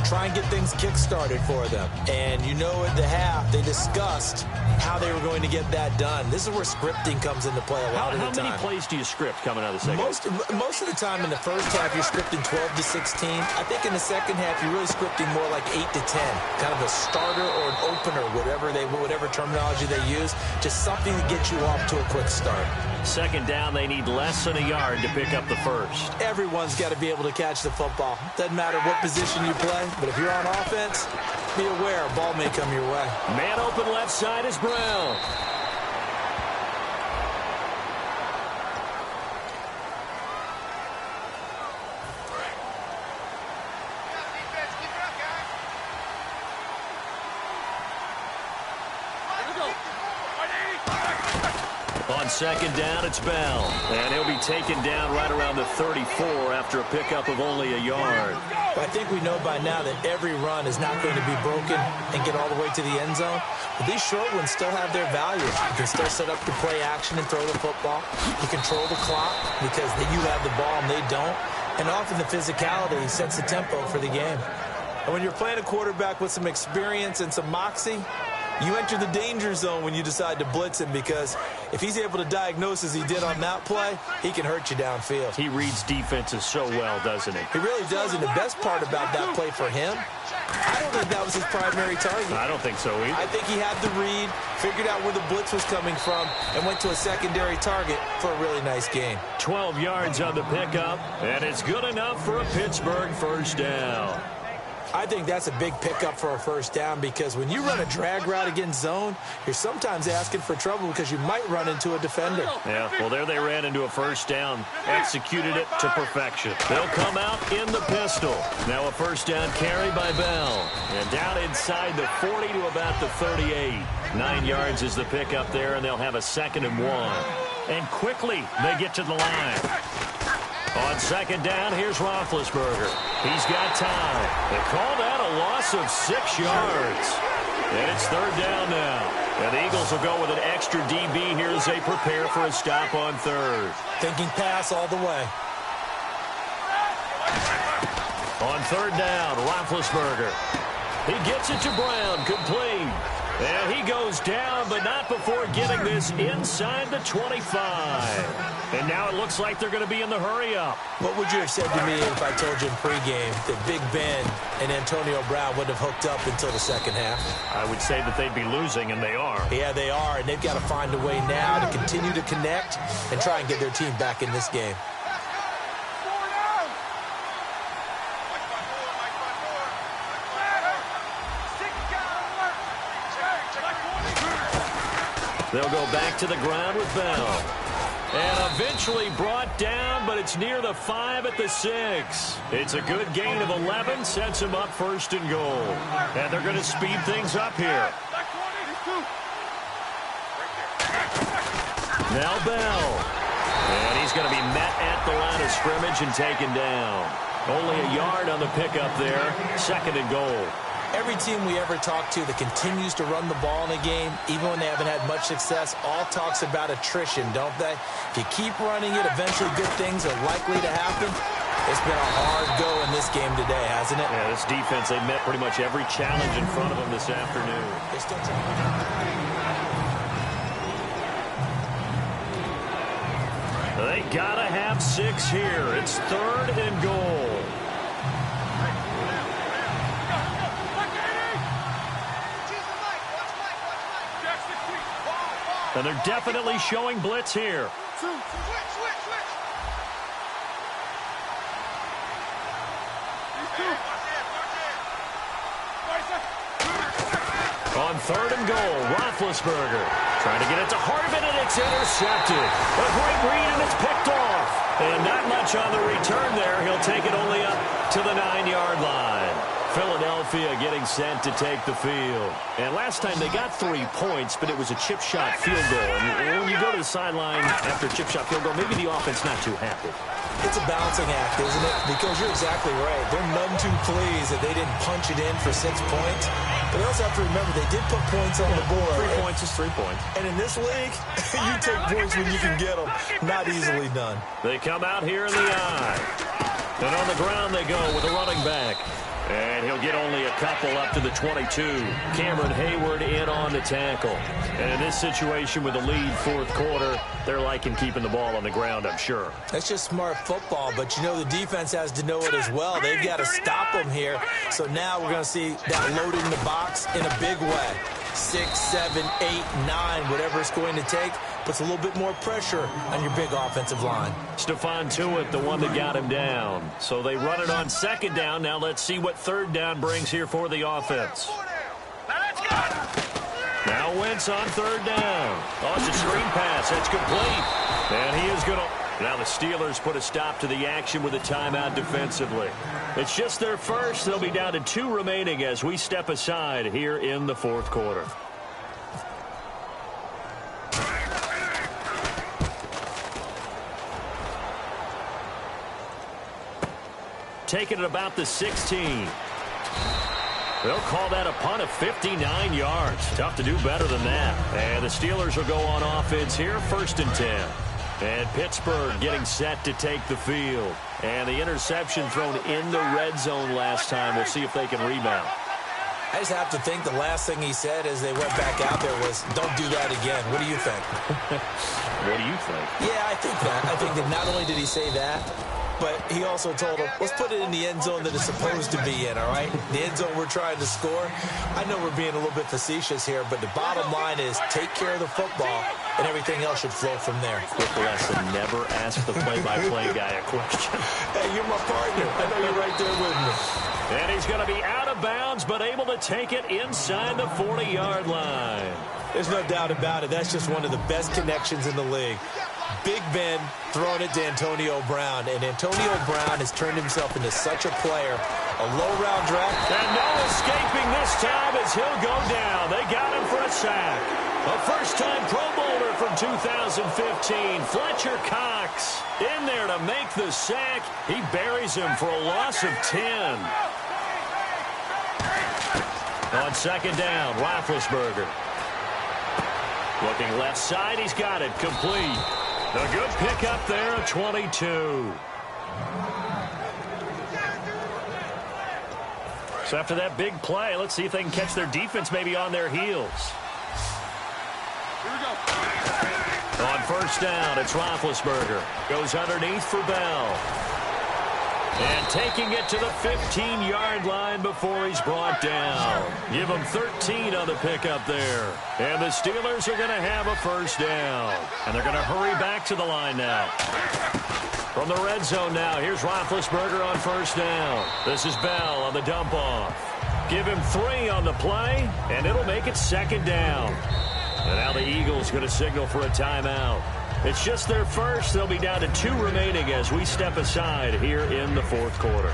Try and get things kick-started for them. And you know at the half, they discussed how they were going to get that done. This is where scripting comes into play a lot of the time. How many plays do you script coming out of the second half? Most of the time in the first half, you're scripting 12 to 16. I think in the second half, you're really scripting more like 8 to 10. Kind of a starter or an opener, whatever terminology they use. Just something to get you off to a quick start. Second down, they need less than a yard to pick up the first. Everyone's got to be able to catch the football. Doesn't matter what position you play, but if you're on offense, be aware a ball may come your way. Man open left side is Brown. On second down, it's Bell. And he'll be taken down right around the 34 after a pickup of only a yard. I think we know by now that every run is not going to be broken and get all the way to the end zone. But these short ones still have their value. You can still set up your play action and throw the football. You control the clock because you have the ball and they don't. And often the physicality sets the tempo for the game. And when you're playing a quarterback with some experience and some moxie, you enter the danger zone when you decide to blitz him, because if he's able to diagnose as he did on that play, he can hurt you downfield. He reads defenses so well, doesn't he? He really does, and the best part about that play for him, I don't think that was his primary target. I don't think so either. I think he had the read, figured out where the blitz was coming from, and went to a secondary target for a really nice gain. 12 yards on the pickup, and it's good enough for a Pittsburgh first down. I think that's a big pickup for a first down, because when you run a drag route against zone, you're sometimes asking for trouble because you might run into a defender. Yeah, well, there they ran into a first down, executed it to perfection. They'll come out in the pistol. Now a first down carry by Bell. And down inside the 40 to about the 38. 9 yards is the pickup there, and they'll have a 2nd and 1. And quickly they get to the line. On second down, here's Roethlisberger. He's got time. They call that a loss of 6 yards. And it's 3rd down now. And the Eagles will go with an extra DB here as they prepare for a stop on 3rd. Thinking pass all the way. On 3rd down, Roethlisberger. He gets it to Brown, complete. And he goes down, but not before getting this inside the 25. And now it looks like they're going to be in the hurry-up. What would you have said to me if I told you in pregame that Big Ben and Antonio Brown wouldn't have hooked up until the second half? I would say that they'd be losing, and they are. Yeah, they are, and they've got to find a way now to continue to connect and try and get their team back in this game. They'll go back to the ground with Bell. And eventually brought down, but it's near the 5 at the 6. It's a good gain of 11, sets him up 1st and goal. And they're going to speed things up here. Now Bell. And he's going to be met at the line of scrimmage and taken down. Only a yard on the pickup there. 2nd and goal. Every team we ever talk to that continues to run the ball in a game, even when they haven't had much success, all talks about attrition, don't they? If you keep running it, eventually good things are likely to happen. It's been a hard go in this game today, hasn't it? Yeah, this defense, they met pretty much every challenge in front of them this afternoon. They're still trying. They gotta have 6 here. It's 3rd and goal. And they're definitely showing blitz here. On 3rd and goal, Roethlisberger trying to get it to Harvin, and it's intercepted. A great read, and it's picked off. And not much on the return there. He'll take it only up to the 9-yard line. Philadelphia getting set to take the field. And last time they got 3 points, but it was a chip shot field goal. And when you go to the sideline after a chip shot field goal, maybe the offense not too happy. It's a balancing act, isn't it? Because you're exactly right. They're none too pleased that they didn't punch it in for 6 points. But they also have to remember they did put points on the board. 3 points is 3 points. And in this league, you take points when you can get them. Not easily done. They come out here in the eye. And on the ground they go with a running back. And he'll get only a couple up to the 22. Cameron Hayward in on the tackle. And in this situation with the lead 4th quarter, they're liking keeping the ball on the ground, I'm sure. That's just smart football, but you know the defense has to know it as well. They've got to stop them here. So now we're going to see that loading the box in a big way. 6, 7, 8, 9, whatever it's going to take, puts a little bit more pressure on your big offensive line. Stephon Tuitt, the one that got him down. So they run it on 2nd down. Now let's see what 3rd down brings here for the offense. Now Wentz on 3rd down. Oh, it's a screen pass. That's complete. And he is going to... Now the Steelers put a stop to the action with a timeout defensively. It's just their first. They'll be down to 2 remaining as we step aside here in the 4th quarter. Taking it about the 16. They'll call that a punt of 59 yards. Tough to do better than that. And the Steelers will go on offense here, 1st and 10. And Pittsburgh getting set to take the field. And the interception thrown in the red zone last time. We'll see if they can rebound. I just have to think the last thing he said as they went back out there was, don't do that again. What do you think? What do you think? Yeah, I think that. I think that not only did he say that, but he also told him, let's put it in the end zone that it's supposed to be in, all right? The end zone we're trying to score. I know we're being a little bit facetious here, but the bottom line is take care of the football, and everything else should flow from there. Quick lesson, never ask the play-by-play guy a question. Hey, you're my partner. I know you're right there with me. And he's going to be out of bounds, but able to take it inside the 40-yard line. There's no doubt about it. That's just one of the best connections in the league. Big Ben throwing it to Antonio Brown, and Antonio Brown has turned himself into such a player. A low-round draft. And no escaping this time as he'll go down. They got him for a sack. A first-time Pro Bowler from 2015, Fletcher Cox, in there to make the sack. He buries him for a loss of 10. On 2nd down, Roethlisberger. Looking left side, he's got it, complete. A good pickup there at 22. So after that big play, let's see if they can catch their defense maybe on their heels. Here we go. On 1st down, it's Roethlisberger. Goes underneath for Bell. And taking it to the 15-yard line before he's brought down. Give him 13 on the pickup there. And the Steelers are going to have a 1st down. And they're going to hurry back to the line now. From the red zone now, here's Roethlisberger on 1st down. This is Bell on the dump-off. Give him 3 on the play, and it'll make it 2nd down. And now the Eagles going to signal for a timeout. It's just their first. They'll be down to 2 remaining as we step aside here in the fourth quarter.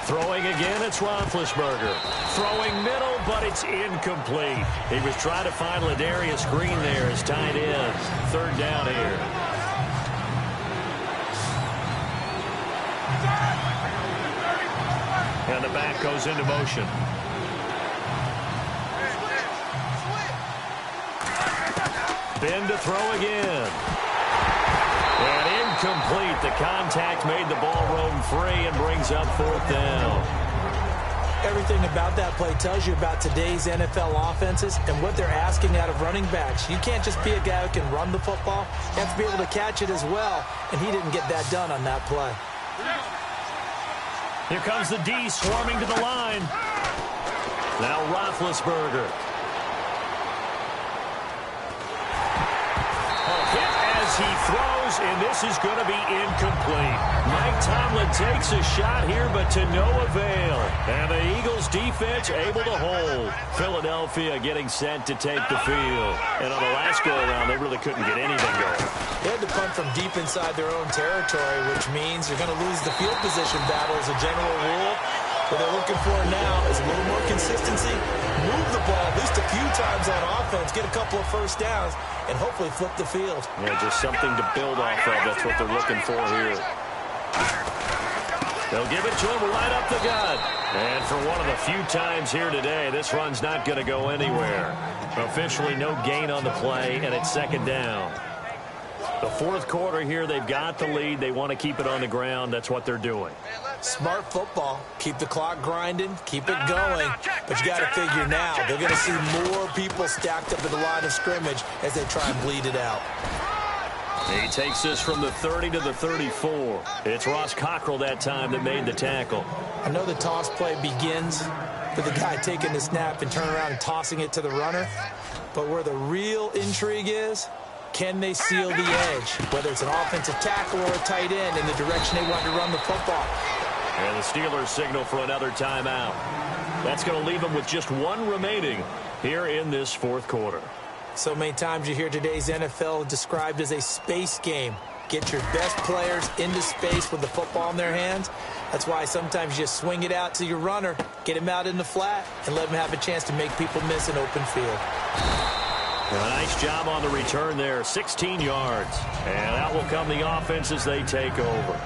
Throwing again, it's Roethlisberger. Throwing middle, but it's incomplete. He was trying to find Ladarius Green there as tight end. 3rd down here. And the back goes into motion. Ben to throw again. And incomplete. The contact made the ball roam free and brings up 4th down. Everything about that play tells you about today's NFL offenses and what they're asking out of running backs. You can't just be a guy who can run the football. You have to be able to catch it as well, and he didn't get that done on that play. Here comes the D swarming to the line. Now Roethlisberger. He throws, and this is going to be incomplete. Mike Tomlin takes a shot here, but to no avail. And the Eagles' defense able to hold. Philadelphia getting set to take the field. And on the last go-around, they really couldn't get anything going. They had to punt from deep inside their own territory, which means you're going to lose the field position battle as a general rule. What they're looking for now is a little more consistency, move the ball at least a few times on offense, get a couple of first downs, and hopefully flip the field. Yeah, just something to build off of. That's what they're looking for here. They'll give it to him right up the gut. And for one of the few times here today, this run's not going to go anywhere. Officially no gain on the play, and it's 2nd down. The 4th quarter here, they've got the lead. They want to keep it on the ground. That's what they're doing. Smart football. Keep the clock grinding. Keep it going. But you got to figure now, they're going to see more people stacked up at the line of scrimmage as they try and bleed it out. He takes this from the 30 to the 34. It's Ross Cockrell that time that made the tackle. I know the toss play begins with the guy taking the snap and turning around and tossing it to the runner. But where the real intrigue is, can they seal the edge? Whether it's an offensive tackle or a tight end in the direction they want to run the football. And the Steelers signal for another timeout. That's going to leave them with just 1 remaining here in this 4th quarter. So many times you hear today's NFL described as a space game. Get your best players into space with the football in their hands. That's why sometimes you swing it out to your runner, get him out in the flat, and let him have a chance to make people miss an open field. A nice job on the return there, 16 yards. And out will come the offense as they take over.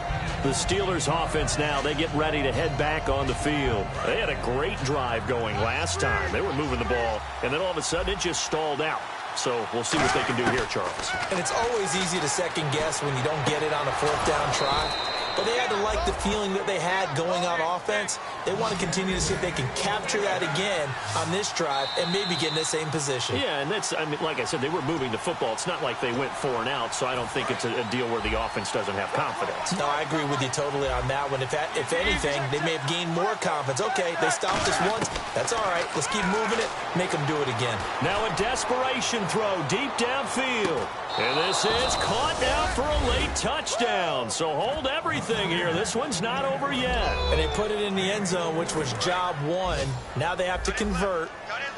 The Steelers offense now, they get ready to head back on the field. They had a great drive going last time. They were moving the ball, and then all of a sudden it just stalled out. So we'll see what they can do here, Charles. And it's always easy to second guess when you don't get it on a 4th down try. But they had to like the feeling that they had going on offense. They want to continue to see if they can capture that again on this drive and maybe get in the same position. Yeah, and that's, I mean, like I said, they were moving the football. It's not like they went 4 and out, so I don't think it's a deal where the offense doesn't have confidence. No, I agree with you totally on that one. If anything, they may have gained more confidence. Okay, they stopped us once. That's all right. Let's keep moving it. Make them do it again. Now a desperation throw deep downfield. And this is caught now for a late touchdown. So hold everything here. This one's not over yet. And they put it in the end zone, which was job 1. Now they have to convert.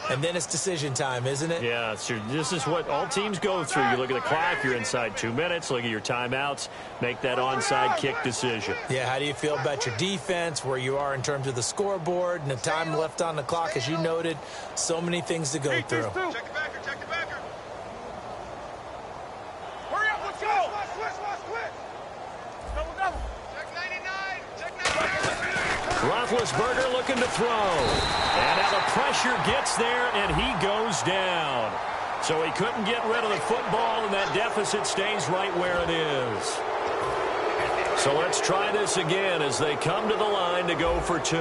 And then it's decision time, isn't it? Yeah, this is what all teams go through. You look at the clock, you're inside 2 minutes. Look at your timeouts. Make that onside kick decision. Yeah, how do you feel about your defense, where you are in terms of the scoreboard, and the time left on the clock, as you noted? So many things to go through. Check the backer, check the backer. Hurry up, let's go. Switch. Double. Check 99, check 99. Roethlisberger looking to throw. And now the pressure gets there, and he goes down. So he couldn't get rid of the football, and that deficit stays right where it is. So let's try this again as they come to the line to go for 2.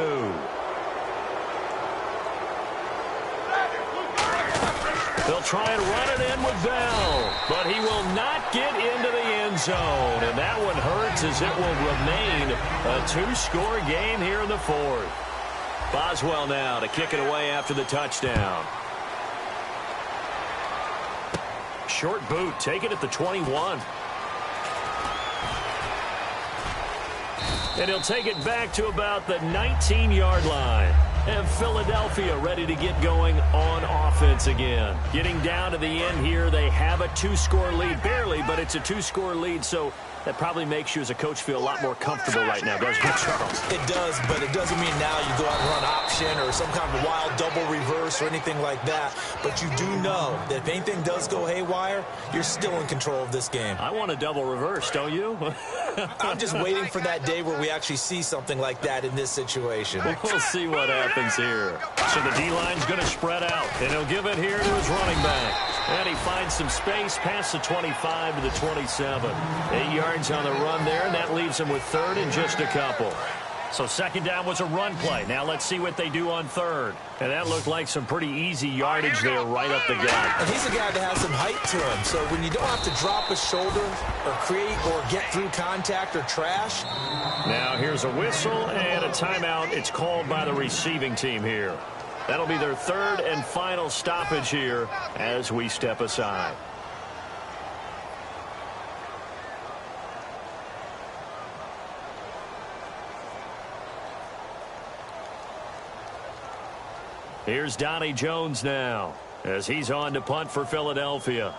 They'll try and run it in with Bell, but he will not get into the end zone. And that one hurts as it will remain a 2-score game here in the 4th. Boswell now to kick it away after the touchdown. Short boot, take it at the 21. And he'll take it back to about the 19-yard line. And Philadelphia ready to get going on offense again. Getting down to the end here, they have a 2-score lead. Barely, but it's a 2-score lead, so that probably makes you as a coach feel a lot more comfortable right now, doesn't it, Charles? It does, but it doesn't mean now you go out and run option or some kind of wild double reverse or anything like that. But you do know that if anything does go haywire, you're still in control of this game. I want a double reverse, don't you? I'm just waiting for that day where we actually see something like that in this situation. We'll see what happens here. So the D-line's going to spread out, and he'll give it here to his running back. And he finds some space past the 25 to the 27. 8 yards on the run there, and that leaves him with third and just a couple. So second down was a run play. Now let's see what they do on third. And that looked like some pretty easy yardage there right up the gut. And he's a guy that has some height to him. So when you don't have to drop a shoulder or create or get through contact or trash. Now here's a whistle and a timeout. It's called by the receiving team here. That'll be their third and final stoppage here as we step aside. Here's Donnie Jones now as he's on to punt for Philadelphia.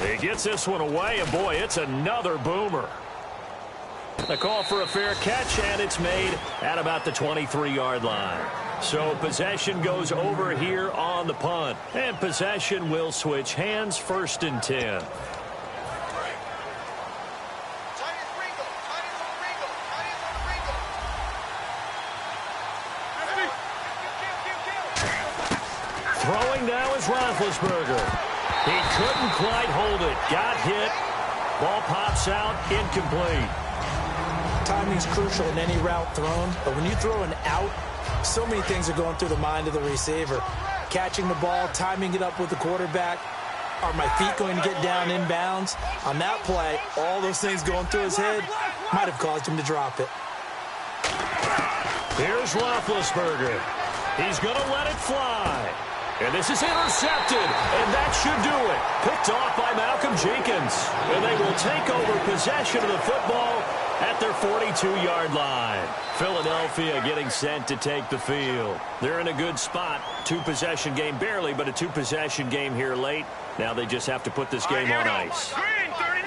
He gets this one away, and boy, it's another boomer. The call for a fair catch, and it's made at about the 23-yard line. So possession goes over here on the punt, and possession will switch hands, 1st and 10. Throwing now is Roethlisberger. He couldn't quite hold it. Got hit. Ball pops out, incomplete. Timing's crucial in any route thrown, but when you throw an out, so many things are going through the mind of the receiver. Catching the ball, timing it up with the quarterback. Are my feet going to get down inbounds? On that play, all those things going through his head might have caused him to drop it. Here's Roethlisberger. He's going to let it fly. And this is intercepted, and that should do it. Picked off by Malcolm Jenkins. And they will take over possession of the football at their 42-yard line. Philadelphia getting set to take the field. They're in a good spot. 2-possession game, barely, but a 2-possession game here late. Now they just have to put this game on ice.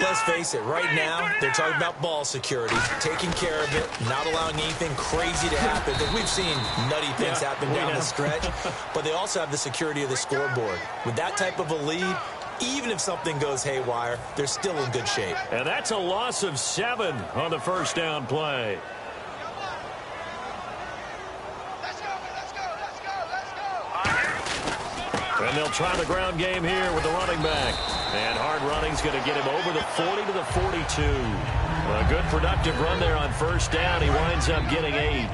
Let's face it, right now, they're talking about ball security, taking care of it, not allowing anything crazy to happen. Because we've seen nutty things happen down the stretch. But they also have the security of the scoreboard. With that type of a lead, even if something goes haywire, they're still in good shape. And that's a loss of 7 on the first down play. And they'll try the ground game here with the running back. And hard running's going to get him over the 40 to the 42. A good productive run there on first down. He winds up getting 8.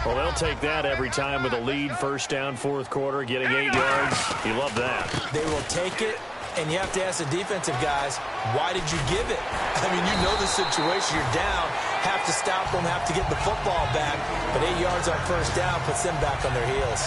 Well, they'll take that every time with a lead. First down, fourth quarter, getting 8 yards. You love that. They will take it, and you have to ask the defensive guys, why did you give it? I mean, you know the situation. You're down, have to stop them, have to get the football back. But 8 yards on first down puts them back on their heels.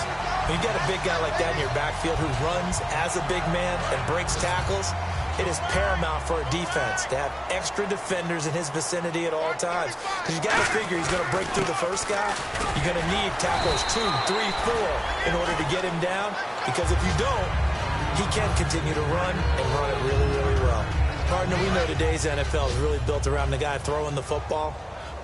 When you got a big guy like that in your backfield who runs as a big man and breaks tackles, it is paramount for a defense to have extra defenders in his vicinity at all times. Because you got to figure he's going to break through the first guy. You're going to need tackles 2, 3, 4 in order to get him down. Because if you don't, he can continue to run and run it really, really well. Partner, we know today's NFL is really built around the guy throwing the football.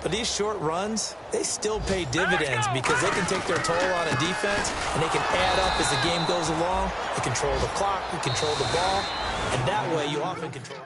But these short runs, they still pay dividends because they can take their toll on a defense and they can add up as the game goes along. They control the clock, they control the ball, and that way you often control.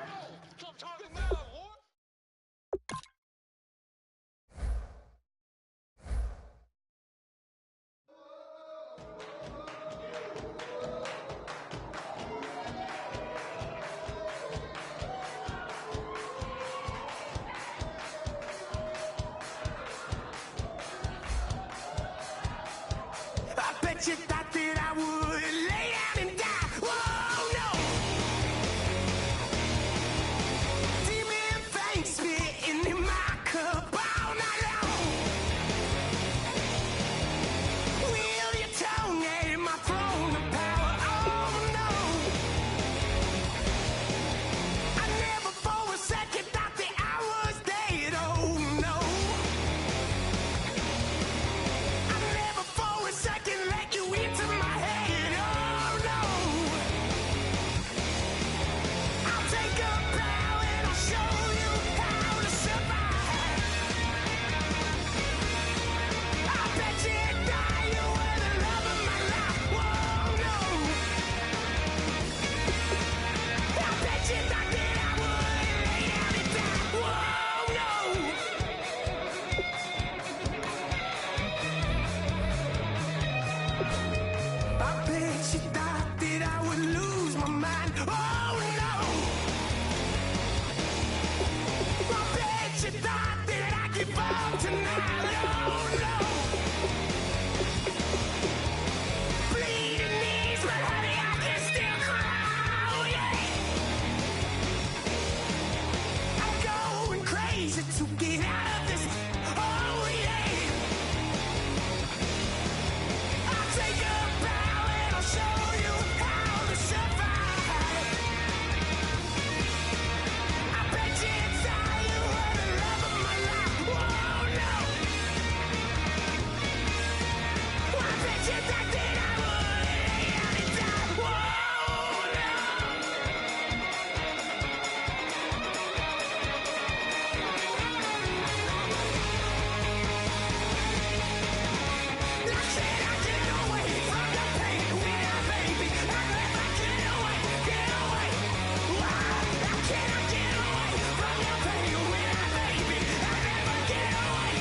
You thought that I would lay down and die. Whoa, no. Demon face spitting in my cup all night long. Will your tongue at my throne of power? Oh, no. tonight, oh no. Bleeding knees, but honey, I can still cry, oh yeah. I'm going crazy to get out of this, oh yeah. I'll take a bow and I'll show you how to survive. I bet you inside you were the love of my life, oh no. I bet you that I would lay down and die, oh no. I said I get away from the pain when I baby. I never get away. Why? I cannot get away from the pain when I baby. I never get away.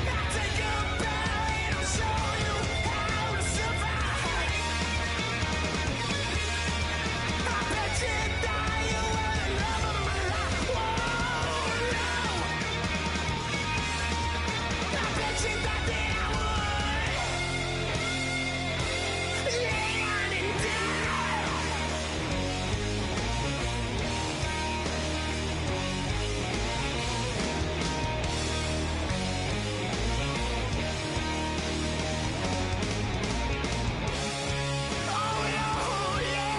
I take a bow and I'll show you how to survive. I bet you die, you were the love of my life. Whoa, no. I bet you that I would lay down and die. Oh no, yeah.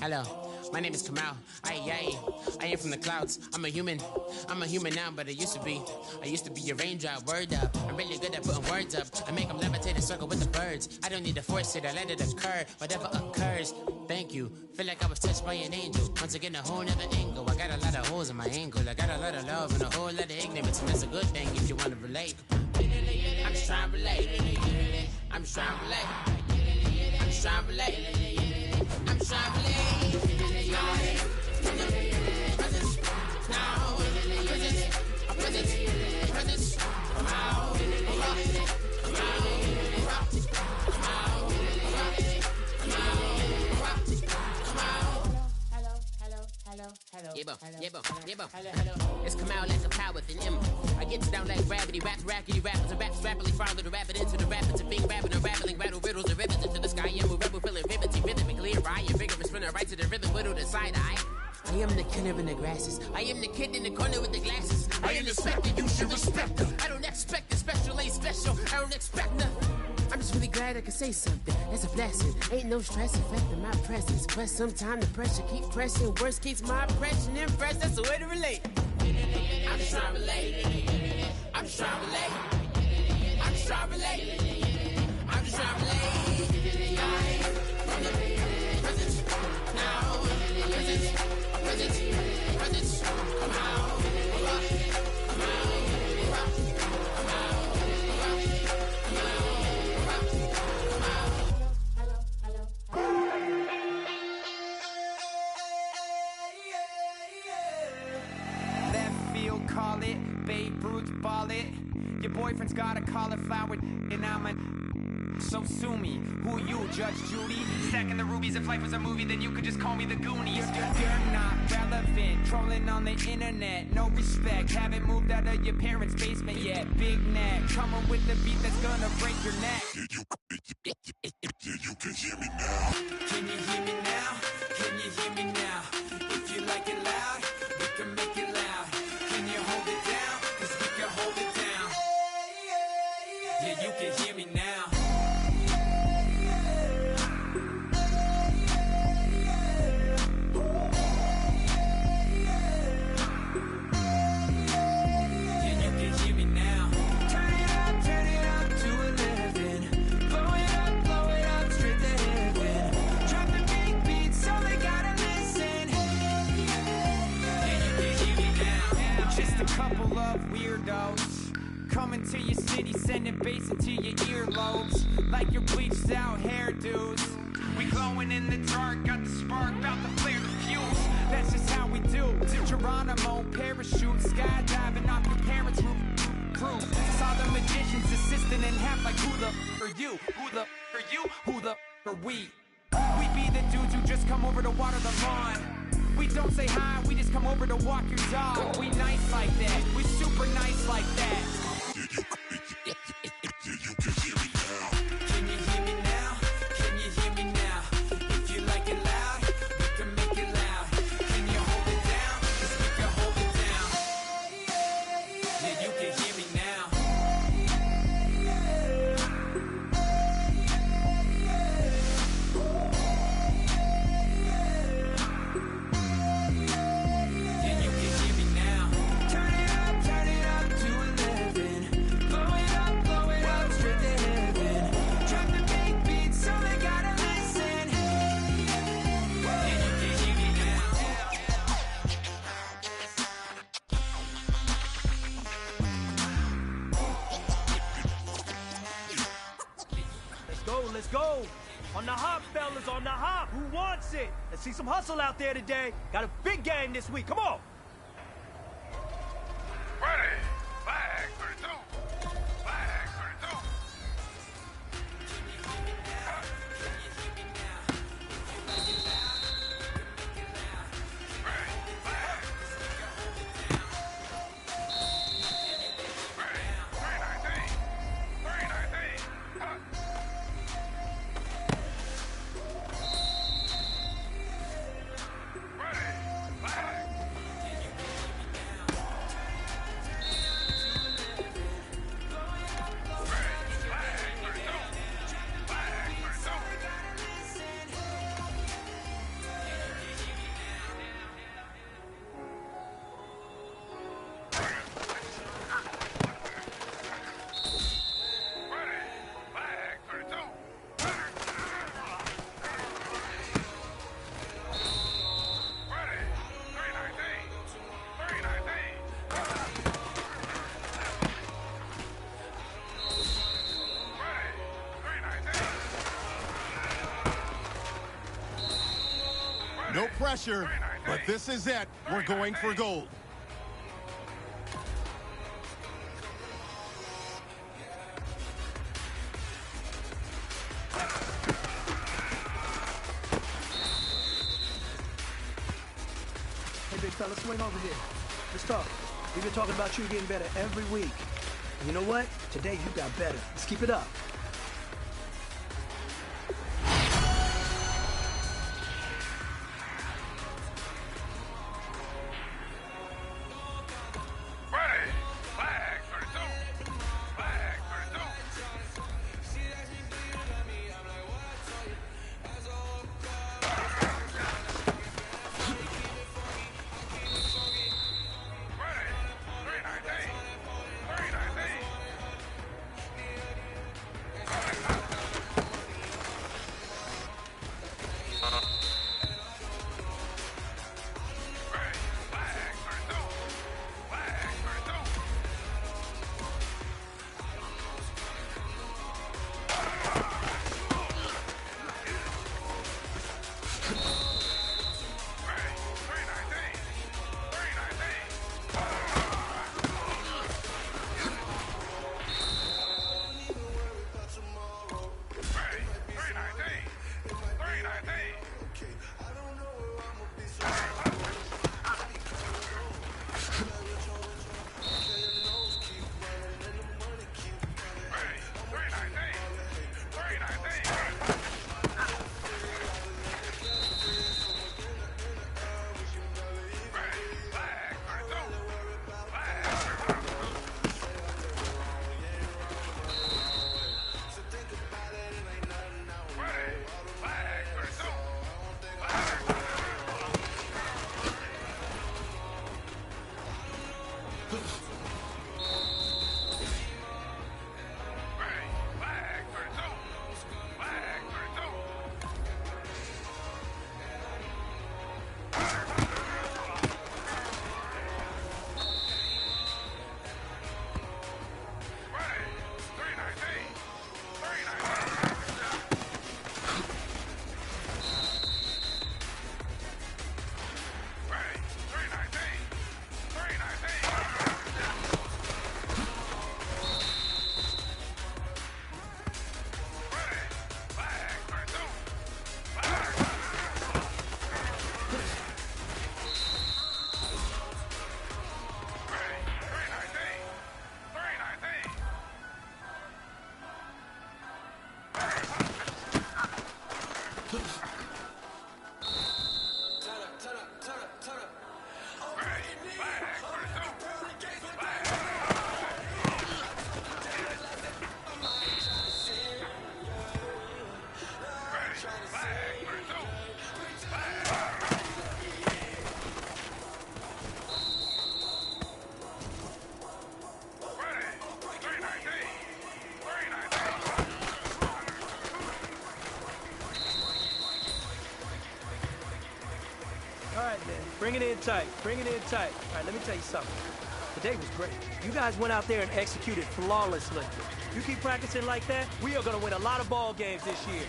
Hello, my name is Kamal. I am from the clouds. I'm a human now, but I used to be a raindrop. Word up, I'm really good at putting words up. I make them levitate and circle with the birds. I don't need to force it, I let it occur. Whatever occurs, thank you. Feel like I was touched by an angel. Once again, a whole nother angle. I got a lot of holes in my angle. I got a lot of love and a whole lot of ignorance, and that's a good thing if you want to relate. I'm just trying to relate. I'm just trying to relate. I'm just trying to relate. I'm just trying to relate. Presence. Come out. It's come out like a power within him. I get down like gravity, raps, rackety rappers, and raps rapidly follow the rapid into the rapids and being rapping and rattling, rattle riddles and rivets into the sky. I'm a rebel feeling riveting, rhythmically, I am vigorous, spinning right to the rhythm, whittle the side eye. I am the killer in the grasses. I am the kid in the corner with the glasses. I am the specter, you should respect her. I don't expect the special, ain't special. I don't expect nothing. I'm just really glad I can say something. That's a blessing. Ain't no stress affecting my presence. But sometimes the pressure keep pressing. Worst keeps my impression impressed. That's the way to relate. I'm just trying to relate. I'm just trying to relate. I'm just trying to relate. I'm just trying to relate. From the presence now. Presence. Come out. Call it, Babe Ruth ball it. Your boyfriend's got a cauliflower, and I'm a. So sue me. Who you, Judge Judy? Stacking the rubies. If life was a movie, then you could just call me the Goonies. You're not relevant. Trolling on the internet. No respect. Haven't moved out of your parents' basement yet. Big neck. Coming with the beat that's gonna break your neck. You can hear me now. Can you hear me now? Can you hear me now? If you like it loud, we can make it loud. Can you hold it down? 'Cause we can hold it down. Yeah, you can hear me now. couple of weirdos coming to your city, sending bass into your earlobes like your bleached out hairdos. We glowing in the dark, got the spark, about to flare the fuse. That's just how we do. Geronimo, parachute, skydiving off your parents' roof. Saw the magician's assistant in half like who the are you? Who the are you? Who the are we? We be the dudes who just come over to water the lawn. We don't say hi, we just come over to walk your dog. We nice like that, we super nice like that. Can you hear me now? Can you hear me now? If you like it loud, we can make it loud. Can you hold it down? 'Cause we can hold it down. Yeah, you can hear me now. Yeah, you can hear me now. Turn it up to 11. Blow it up straight to heaven. Drop the big beat so they gotta listen. Yeah, you can hear me now. Let's go. On the hop, fellas, on the hop. Who wants it? Let's see some hustle out there today. Got a big game this week. Come on. Ready. Flag 32. Flag 32. No pressure, but this is it. We're going for gold. Hey, big fella, swing over here. Let's talk. We've been talking about you getting better every week. And you know what? Today you got better. Let's keep it up. Bring it in tight. Bring it in tight. All right, let me tell you something. Today was great. You guys went out there and executed flawlessly. You keep practicing like that, we are going to win a lot of ball games this year.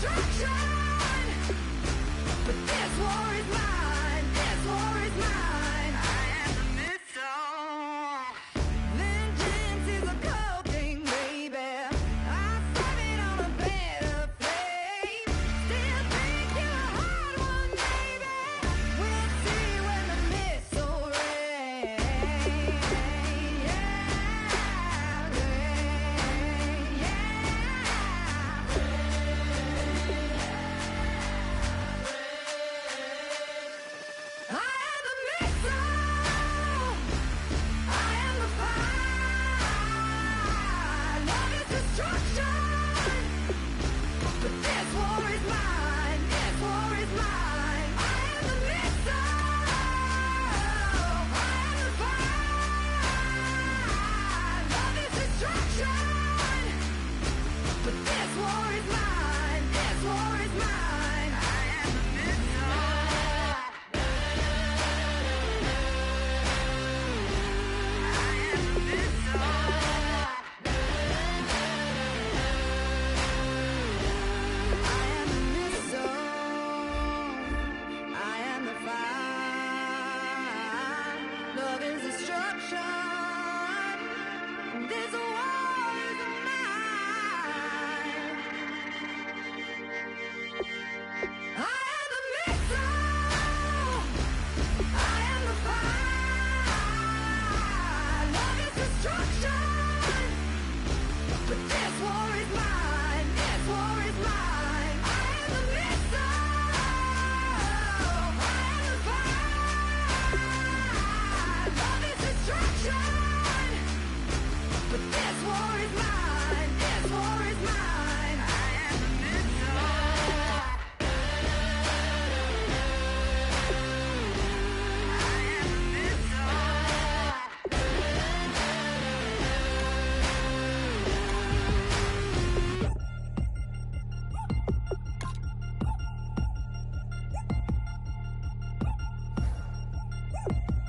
Destruction!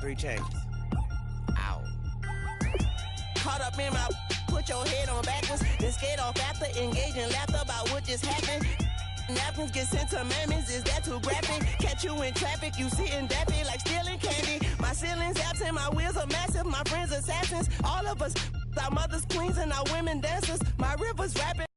3 changes. Ow. Caught up in my, put your head on backwards, then skate off after, engage in laughter about what just happened. Napkins get sent to mammies, is that too graphic? Catch you in traffic, you sitting dappy like stealing candy. My ceiling's absent, my wheels are massive, my friends assassins. All of us, our mothers queens and our women dancers. My rivers rapping.